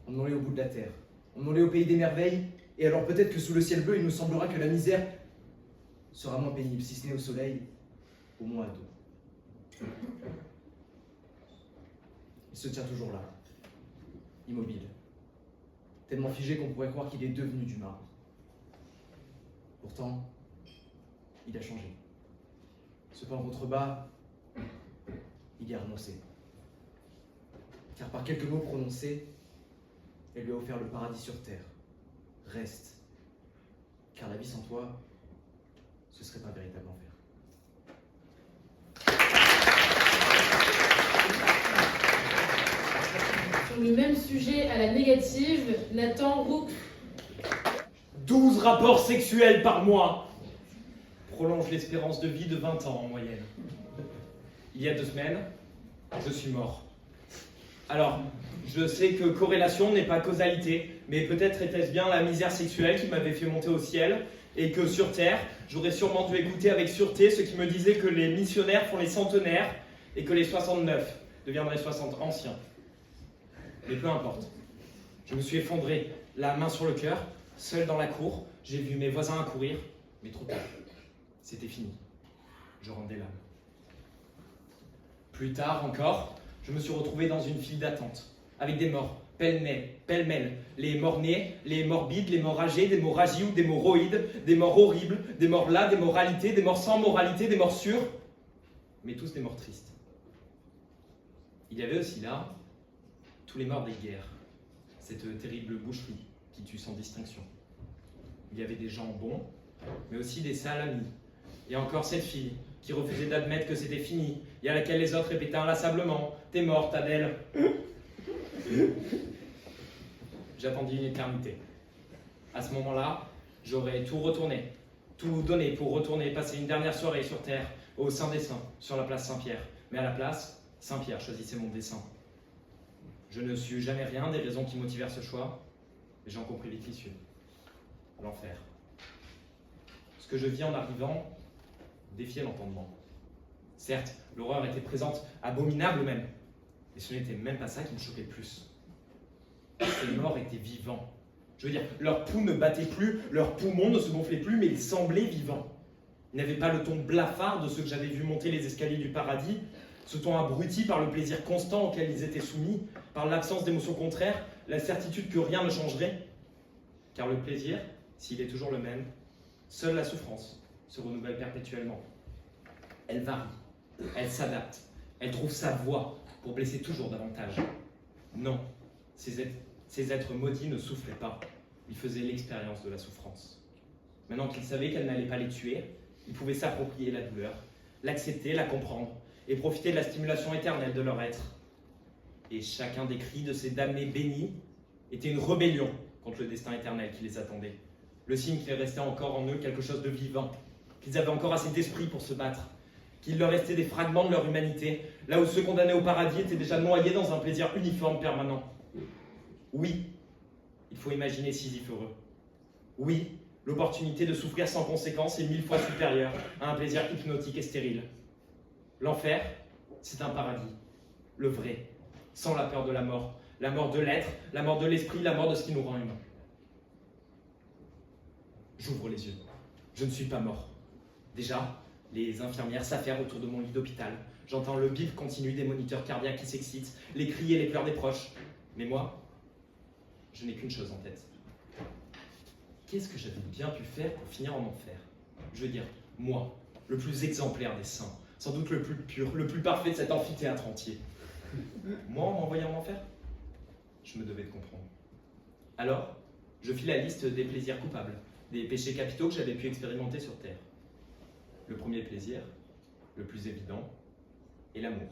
Emmenons-les au bout de la terre, emmenons-les au pays des merveilles, et alors peut-être que sous le ciel bleu, il nous semblera que la misère sera moins pénible, si ce n'est au soleil, au moins à dos. Il se tient toujours là, immobile, tellement figé qu'on pourrait croire qu'il est devenu du marbre. Pourtant, il a changé. Ce pain contrebas, il y a renoncé. Car par quelques mots prononcés, elle lui a offert le paradis sur terre. Reste, car la vie sans toi, ce serait un véritable enfer. Sur le même sujet à la négative, Nathan Roux. 12 rapports sexuels par mois prolonge l'espérance de vie de 20 ans en moyenne. Il y a 2 semaines, je suis mort. Alors, je sais que corrélation n'est pas causalité, mais peut-être était-ce bien la misère sexuelle qui m'avait fait monter au ciel, et que sur Terre, j'aurais sûrement dû écouter avec sûreté ceux qui me disaient que les missionnaires font les centenaires, et que les 69 deviendraient 60 anciens. Mais peu importe. Je me suis effondré, la main sur le cœur, seul dans la cour, j'ai vu mes voisins accourir, mais trop tard. C'était fini. Je rendais l'âme. Plus tard encore, je me suis retrouvé dans une file d'attente, avec des morts, pêle-mêle, les morts nés, les morbides, les morts âgés, des morts agiles ou des morts roïdes, des morts horribles, des morts là, des moralités, des morts sans moralité, des morts sûres, mais tous des morts tristes. Il y avait aussi là tous les morts des guerres, cette terrible boucherie qui tue sans distinction. Il y avait des gens bons, mais aussi des sales amis. Et encore cette fille qui refusait d'admettre que c'était fini, et à laquelle les autres répétaient inlassablement « T'es morte, Adèle !» J'attendis une éternité. À ce moment-là, j'aurais tout retourné, tout donné pour retourner passer une dernière soirée sur Terre, au Saint des Saints, sur la place Saint-Pierre. Mais à la place, Saint-Pierre choisissait mon dessein. Je ne sus jamais rien des raisons qui motivèrent ce choix, et j'en compris vite l'issue. L'enfer. Ce que je vis en arrivant défiait l'entendement. Certes, l'horreur était présente, abominable même, mais ce n'était même pas ça qui me choquait le plus. Ces morts étaient vivants. Je veux dire, leur pouls ne battait plus, leurs poumons ne se gonflaient plus, mais ils semblaient vivants. Ils n'avaient pas le ton blafard de ceux que j'avais vus monter les escaliers du paradis, ce ton abruti par le plaisir constant auquel ils étaient soumis, par l'absence d'émotions contraires, la certitude que rien ne changerait. Car le plaisir, s'il est toujours le même, seule la souffrance se renouvelle perpétuellement. Elle varie, elle s'adapte, elle trouve sa voie pour blesser toujours davantage. Non, ces êtres maudits ne souffraient pas, ils faisaient l'expérience de la souffrance. Maintenant qu'ils savaient qu'elle n'allait pas les tuer, ils pouvaient s'approprier la douleur, l'accepter, la comprendre, et profiter de la stimulation éternelle de leur être. Et chacun des cris de ces damnés bénis était une rébellion contre le destin éternel qui les attendait. Le signe qu'il restait encore en eux quelque chose de vivant, qu'ils avaient encore assez d'esprit pour se battre, qu'il leur restait des fragments de leur humanité, là où ceux condamnés au paradis étaient déjà noyés dans un plaisir uniforme permanent. Oui, il faut imaginer Sisyphe heureux. Oui, l'opportunité de souffrir sans conséquence est 1000 fois supérieure à un plaisir hypnotique et stérile. L'enfer, c'est un paradis, le vrai, sans la peur de la mort de l'être, la mort de l'esprit, la mort de ce qui nous rend humains. J'ouvre les yeux. Je ne suis pas mort. Déjà, les infirmières s'affairent autour de mon lit d'hôpital. J'entends le bip continu des moniteurs cardiaques qui s'excitent, les cris et les pleurs des proches. Mais moi, je n'ai qu'une chose en tête. Qu'est-ce que j'avais bien pu faire pour finir en enfer? Je veux dire, moi, le plus exemplaire des saints, sans doute le plus pur, le plus parfait de cet amphithéâtre entier. Moi, en m'envoyant en enfer, je me devais de comprendre. Alors, je fis la liste des plaisirs coupables, des péchés capitaux que j'avais pu expérimenter sur Terre. Le premier plaisir, le plus évident, est l'amour.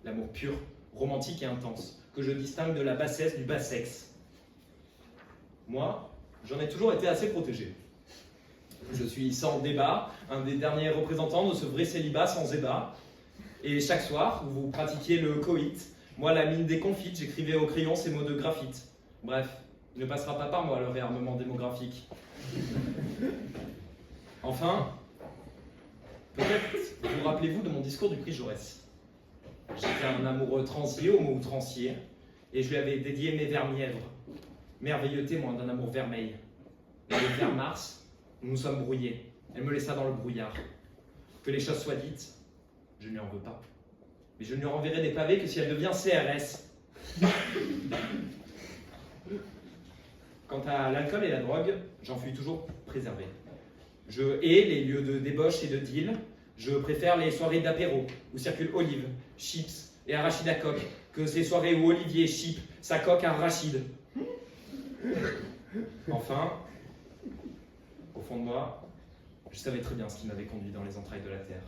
L'amour pur, romantique et intense, que je distingue de la bassesse du bas sexe. Moi, j'en ai toujours été assez protégé. Je suis sans débat, un des derniers représentants de ce vrai célibat sans débat. Et chaque soir, où vous pratiquiez le coït, moi, la mine déconfite, j'écrivais au crayon ces mots de graphite. Bref, il ne passera pas par moi le réarmement démographique. Enfin, peut-être vous rappelez-vous de mon discours du prix Jaurès. J'étais un amoureux transié au mot outrancier, et je lui avais dédié mes vers mièvres. Merveilleux témoin d'un amour vermeil. Et le vers Mars, nous nous sommes brouillés. Elle me laissa dans le brouillard. Que les choses soient dites, je ne lui en veux pas. Mais je ne lui renverrai des pavés que si elle devient CRS. Quant à l'alcool et la drogue, j'en fus toujours préservé. Je hais les lieux de débauche et de deal. Je préfère les soirées d'apéro, où circulent olives, chips et arachides à coque, que ces soirées où Olivier chip sa coque à arachide. Enfin, au fond de moi, je savais très bien ce qui m'avait conduit dans les entrailles de la terre.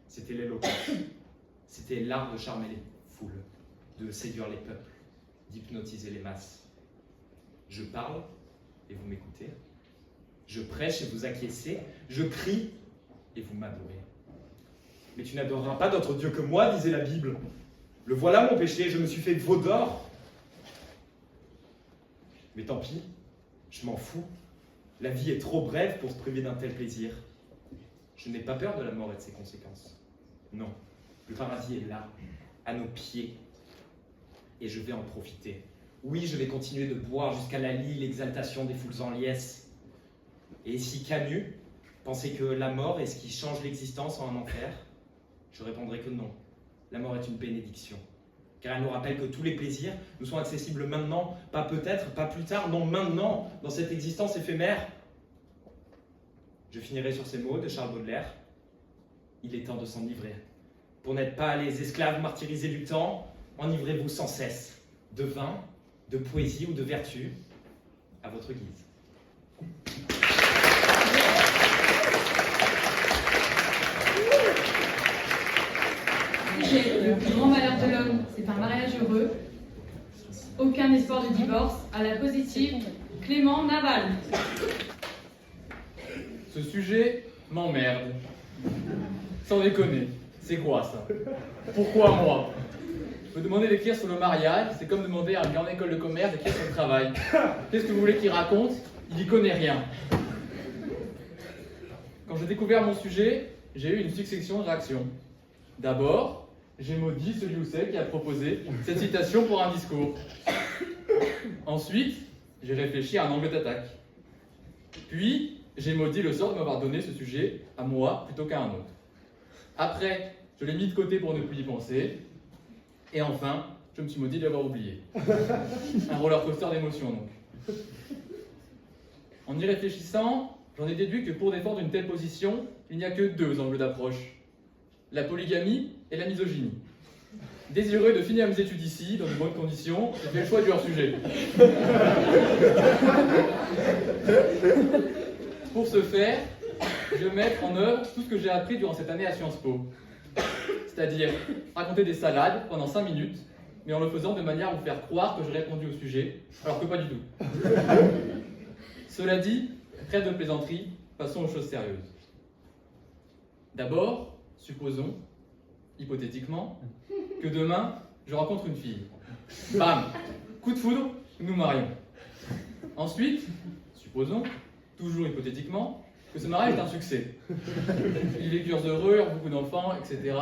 C'était l'éloquence. C'était l'art de charmer les foules, de séduire les peuples, d'hypnotiser les masses. Je parle et vous m'écoutez. Je prêche et vous acquiescez. Je crie et vous m'adorez. Mais tu n'adoreras pas d'autre Dieu que moi, disait la Bible. Le voilà mon péché, je me suis fait veau d'or. Mais tant pis, je m'en fous. La vie est trop brève pour se priver d'un tel plaisir. Je n'ai pas peur de la mort et de ses conséquences. Non, le paradis est là, à nos pieds. Et je vais en profiter. Oui, je vais continuer de boire jusqu'à la lie l'exaltation des foules en liesse. Et si Camus pensait que la mort est ce qui change l'existence en un enfer, je répondrai que non. La mort est une bénédiction. Car elle nous rappelle que tous les plaisirs nous sont accessibles maintenant, pas peut-être, pas plus tard, non maintenant, dans cette existence éphémère. Je finirai sur ces mots de Charles Baudelaire. Il est temps de s'enivrer. Pour n'être pas les esclaves martyrisés du temps, enivrez-vous sans cesse de vin, de poésie ou de vertu, à votre guise. Le plus grand malheur de l'homme, c'est un mariage heureux. Aucun espoir de divorce. À la positive, Clément Naval. Ce sujet m'emmerde. Sans déconner, c'est quoi ça? Pourquoi moi? Me demander d'écrire sur le mariage, c'est comme demander à un gars en école de commerce d'écrire sur le travail. Qu'est-ce que vous voulez qu'il raconte? Il y connaît rien. Quand j'ai découvert mon sujet, j'ai eu une succession de réactions. D'abord, j'ai maudit celui ou celle qui a proposé cette citation pour un discours. Ensuite, j'ai réfléchi à un angle d'attaque. Puis, j'ai maudit le sort de m'avoir donné ce sujet à moi plutôt qu'à un autre. Après, je l'ai mis de côté pour ne plus y penser. Et enfin, je me suis maudit de l'avoir oublié. Un roller coaster d'émotions donc. En y réfléchissant, j'en ai déduit que pour défendre une telle position, il n'y a que deux angles d'approche. La polygamie et la misogynie. Désireux de finir mes études ici, dans de bonnes conditions, j'ai fait le choix du hors-sujet. Pour ce faire, je vais mettre en œuvre tout ce que j'ai appris durant cette année à Sciences Po. C'est-à-dire raconter des salades pendant 5 minutes, mais en le faisant de manière à vous faire croire que j'ai répondu au sujet, alors que pas du tout. Cela dit, trêve de plaisanterie, passons aux choses sérieuses. D'abord, supposons, hypothétiquement, que demain, je rencontre une fille. Bam! Coup de foudre, nous nous marions. Ensuite, supposons, toujours hypothétiquement, que ce mariage est un succès. Ils vécurent heureux, eurent beaucoup d'enfants, etc.,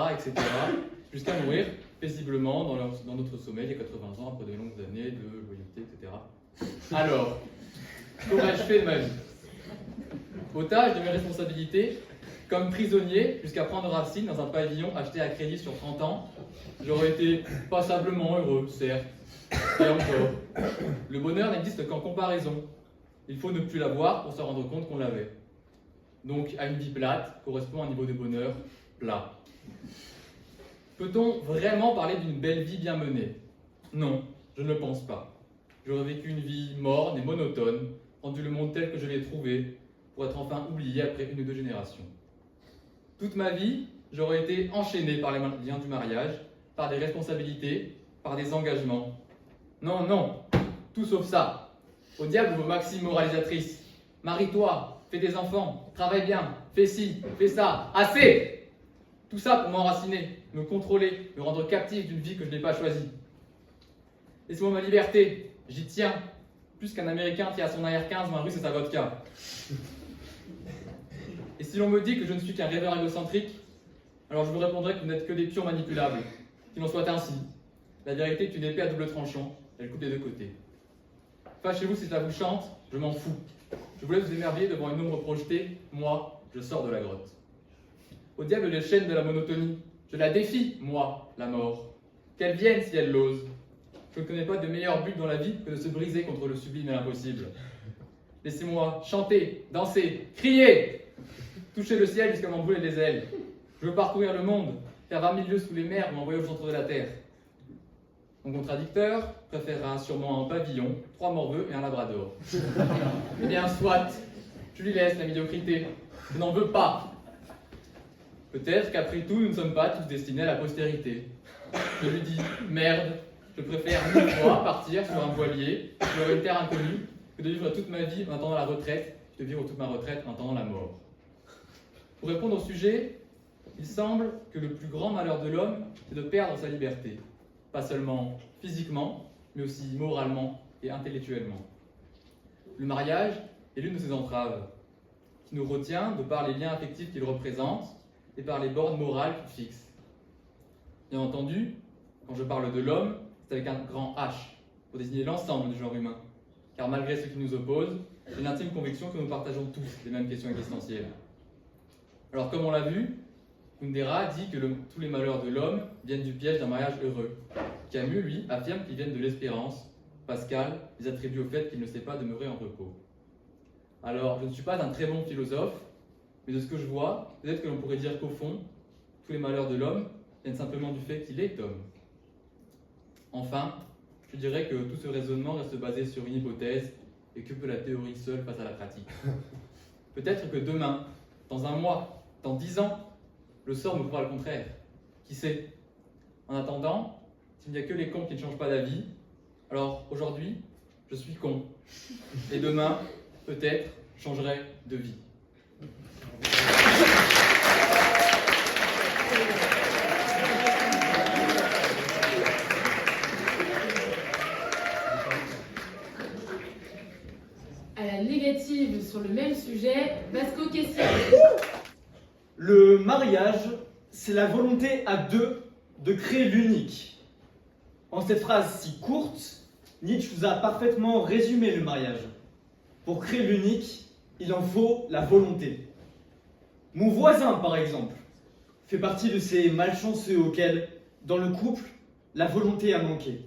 jusqu'à mourir paisiblement dans notre sommeil il y a 80 ans, après de longues années de loyauté, etc. Alors, qu'aurais-je fait de ma vie? Otage de mes responsabilités, comme prisonnier jusqu'à prendre racine dans un pavillon acheté à crédit sur 30 ans, j'aurais été passablement heureux, certes. Et encore, le bonheur n'existe qu'en comparaison. Il faut ne plus l'avoir pour se rendre compte qu'on l'avait. Donc, à une vie plate correspond un niveau de bonheur plat. Peut-on vraiment parler d'une belle vie bien menée? Non, je ne le pense pas. j'aurais vécu une vie morne et monotone, rendu le monde tel que je l'ai trouvé, pour être enfin oublié après une ou deux générations. Toute ma vie, j'aurais été enchaîné par les liens du mariage, par des responsabilités, par des engagements. Non, non, tout sauf ça. Au diable vos maximes moralisatrices. Marie-toi, fais des enfants, travaille bien, fais ci, fais ça, assez! Tout ça pour m'enraciner, me contrôler, me rendre captif d'une vie que je n'ai pas choisie. Laissez-moi ma liberté, j'y tiens, plus qu'un Américain qui a son AR-15 ou un Russe et sa vodka. Et si l'on me dit que je ne suis qu'un rêveur égocentrique, alors je vous répondrai que vous n'êtes que des pions manipulables. Qu'il en soit ainsi. La vérité est une épée à double tranchant, elle coupe des deux côtés. Fâchez-vous si cela vous chante, je m'en fous. Je vous laisse vous émerveiller devant une ombre projetée, moi, je sors de la grotte. Au diable les chaînes de la monotonie, je la défie, moi, la mort. Qu'elle vienne si elle l'ose. Je ne connais pas de meilleur but dans la vie que de se briser contre le sublime et l'impossible. Laissez-moi chanter, danser, crier, toucher le ciel jusqu'à m'en brûler les ailes. Je veux parcourir le monde, faire 20 000 lieues sous les mers, m'envoyer au centre de la terre. Mon contradicteur préférera sûrement un pavillon, 3 morveux et un labrador. Eh bien, soit, je lui laisse la médiocrité. Je n'en veux pas. Peut-être qu'après tout, nous ne sommes pas tous destinés à la postérité. Je lui dis, merde, je préfère 1000 fois partir sur un voilier, sur une terre inconnue, que de vivre toute ma vie en attendant la retraite, de vivre toute ma retraite en attendant la mort. Pour répondre au sujet, il semble que le plus grand malheur de l'homme, c'est de perdre sa liberté. Pas seulement physiquement, mais aussi moralement et intellectuellement. Le mariage est l'une de ces entraves, qui nous retient de par les liens affectifs qu'il représente et par les bornes morales qu'il fixe. Bien entendu, quand je parle de l'homme, c'est avec un grand H, pour désigner l'ensemble du genre humain. Car malgré ce qui nous oppose, j'ai l'intime conviction que nous partageons tous les mêmes questions existentielles. Alors comme on l'a vu, Kundera dit que tous les malheurs de l'homme viennent du piège d'un mariage heureux. Camus, lui, affirme qu'ils viennent de l'espérance. Pascal les attribue au fait qu'il ne sait pas demeurer en repos. Alors, je ne suis pas un très bon philosophe, mais de ce que je vois, peut-être que l'on pourrait dire qu'au fond, tous les malheurs de l'homme viennent simplement du fait qu'il est homme. Enfin, je dirais que tout ce raisonnement reste basé sur une hypothèse et que peut la théorie seule face à la pratique. Peut-être que demain, dans un mois, dans 10 ans, le sort nous prouvera le contraire. Qui sait? En attendant, s'il n'y a que les cons qui ne changent pas d'avis, alors aujourd'hui, je suis con. Et demain, peut-être, je changerai de vie. À la négative sur le même sujet, Vasco question. Le mariage, c'est la volonté à deux de créer l'unique. En cette phrase si courte, Nietzsche vous a parfaitement résumé le mariage. Pour créer l'unique, il en faut la volonté. Mon voisin, par exemple, fait partie de ces malchanceux auxquels, dans le couple, la volonté a manqué.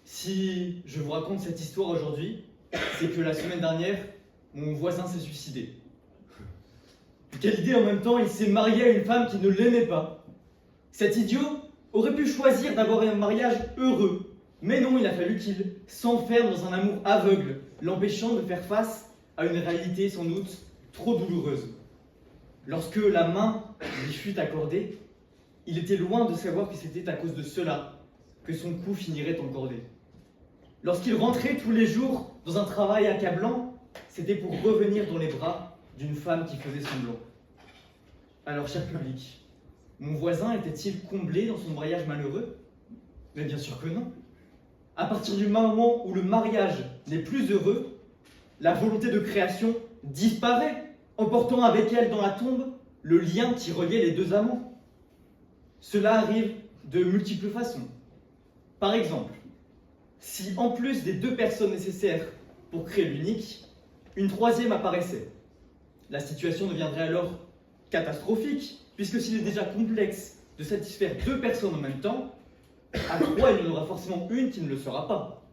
Si je vous raconte cette histoire aujourd'hui, c'est que la semaine dernière, mon voisin s'est suicidé. Quelle idée en même temps, il s'est marié à une femme qui ne l'aimait pas. Cet idiot aurait pu choisir d'avoir un mariage heureux, mais non, il a fallu qu'il s'enferme dans un amour aveugle, l'empêchant de faire face à une réalité sans doute trop douloureuse. Lorsque la main lui fut accordée, il était loin de savoir que c'était à cause de cela que son cou finirait encordé. Lorsqu'il rentrait tous les jours dans un travail accablant, c'était pour revenir dans les bras d'une femme qui faisait semblant. Alors, cher public, mon voisin était-il comblé dans son mariage malheureux? Mais bien sûr que non. À partir du moment où le mariage n'est plus heureux, la volonté de création disparaît, emportant avec elle dans la tombe le lien qui reliait les deux amants. Cela arrive de multiples façons. Par exemple, si en plus des deux personnes nécessaires pour créer l'unique, une troisième apparaissait, la situation deviendrait alors catastrophique, puisque s'il est déjà complexe de satisfaire deux personnes en même temps, à trois, il y en aura forcément une qui ne le sera pas.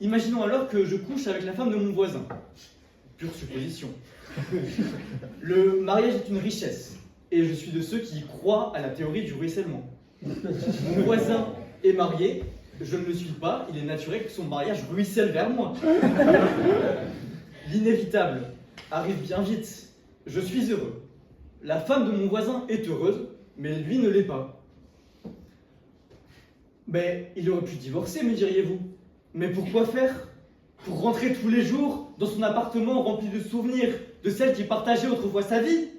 Imaginons alors que je couche avec la femme de mon voisin. Pure supposition. Le mariage est une richesse, et je suis de ceux qui croient à la théorie du ruissellement. Mon voisin est marié, Je ne le suis pas, il est naturel que son mariage ruisselle vers moi. L'inévitable arrive bien vite. Je suis heureux. La femme de mon voisin est heureuse, mais lui ne l'est pas. Mais il aurait pu divorcer, me diriez-vous. Mais pourquoi faire? Pour rentrer tous les jours dans son appartement rempli de souvenirs de celle qui partageait autrefois sa vie?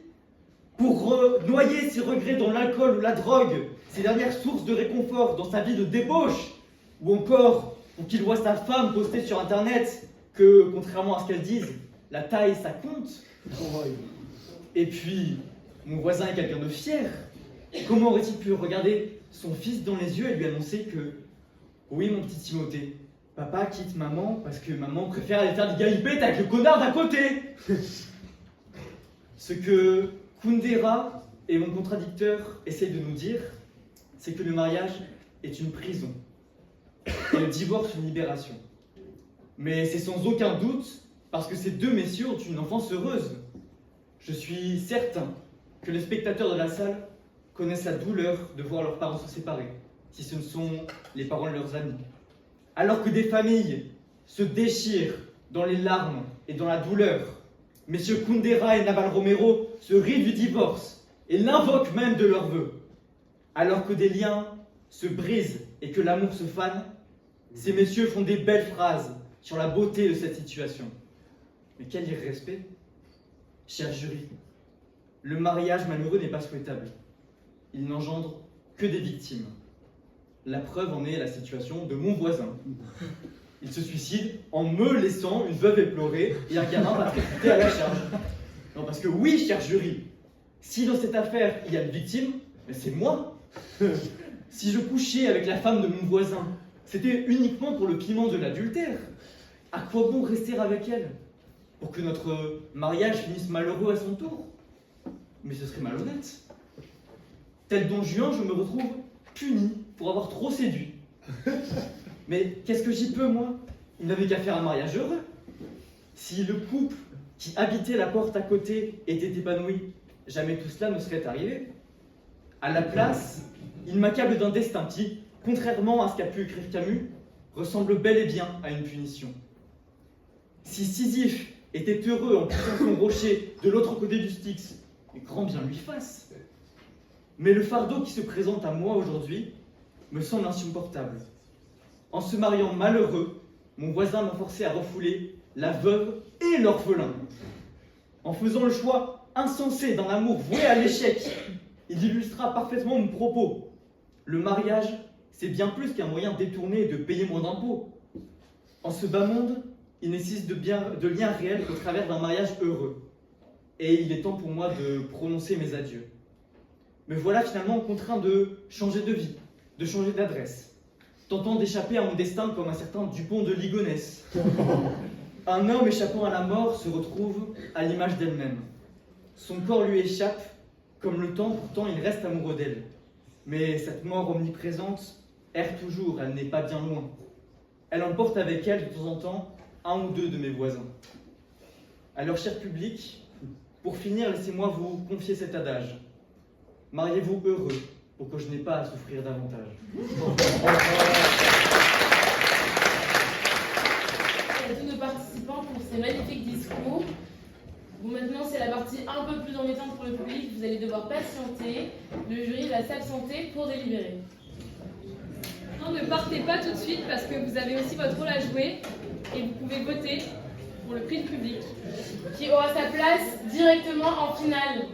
Pour noyer ses regrets dans l'alcool ou la drogue, ses dernières sources de réconfort dans sa vie de débauche? Ou encore pour qu'il voie sa femme poster sur internet que, contrairement à ce qu'elle dise, la taille ça compte? Et puis, mon voisin est quelqu'un de fier. Comment aurait-il pu regarder son fils dans les yeux et lui annoncer que oui, mon petit Timothée, papa quitte maman parce que maman préfère aller faire des galipettes avec le connard d'à côté? Ce que Kundera et mon contradicteur essayent de nous dire, c'est que le mariage est une prison et le divorce une libération. Mais c'est sans aucun doute parce que ces deux messieurs ont une enfance heureuse. Je suis certain que les spectateurs de la salle connaissent la douleur de voir leurs parents se séparer, si ce ne sont les parents de leurs amis. Alors que des familles se déchirent dans les larmes et dans la douleur, messieurs Kundera et Naval Romero se rient du divorce et l'invoquent même de leurs vœux. Alors que des liens se brisent et que l'amour se fane, ces messieurs font des belles phrases sur la beauté de cette situation. Mais quel irrespect! Cher jury, le mariage malheureux n'est pas souhaitable. Il n'engendre que des victimes. La preuve en est la situation de mon voisin. Il se suicide en me laissant une veuve éplorée et un gamin pas précipité à la charge. Non, parce que oui, cher jury, si dans cette affaire il y a une victime, c'est moi. Si je couchais avec la femme de mon voisin, c'était uniquement pour le piment de l'adultère. À quoi bon rester avec elle? Pour que notre mariage finisse malheureux à son tour? Mais ce serait malhonnête. Tel Don Juan, je me retrouve puni pour avoir trop séduit. Mais qu'est-ce que j'y peux, moi? Il n'avait qu'à faire un mariage heureux. Si le couple qui habitait la porte à côté était épanoui, jamais tout cela ne serait arrivé. À la place, il m'accable d'un destin qui, contrairement à ce qu'a pu écrire Camus, ressemble bel et bien à une punition. Si Sisyphe était heureux en poussant son rocher de l'autre côté du Styx, et grand bien lui fasse. Mais le fardeau qui se présente à moi aujourd'hui me semble insupportable. En se mariant malheureux, mon voisin m'a forcé à refouler la veuve et l'orphelin. En faisant le choix insensé d'un amour voué à l'échec, il illustra parfaitement mon propos. Le mariage, c'est bien plus qu'un moyen détourné de payer moins d'impôts. En ce bas monde, il nécessite de liens réels au travers d'un mariage heureux. Et il est temps pour moi de prononcer mes adieux. Me voilà finalement contraint de changer de vie, de changer d'adresse, tentant d'échapper à mon destin comme un certain Dupont de Ligonnès. Un homme échappant à la mort se retrouve à l'image d'elle-même. Son corps lui échappe, comme le temps, pourtant il reste amoureux d'elle. Mais cette mort omniprésente erre toujours, elle n'est pas bien loin. Elle emporte avec elle de temps en temps un ou deux de mes voisins. Alors, cher public, pour finir, laissez-moi vous confier cet adage. Mariez-vous heureux pour que je n'ai pas à souffrir davantage. À tous nos participants pour ces magnifiques discours. Bon, maintenant, c'est la partie un peu plus embêtante pour le public. Vous allez devoir patienter. Le jury va s'absenter pour délibérer. Non, ne partez pas tout de suite parce que vous avez aussi votre rôle à jouer et vous pouvez voter pour le prix du public. Qui aura sa place directement en finale.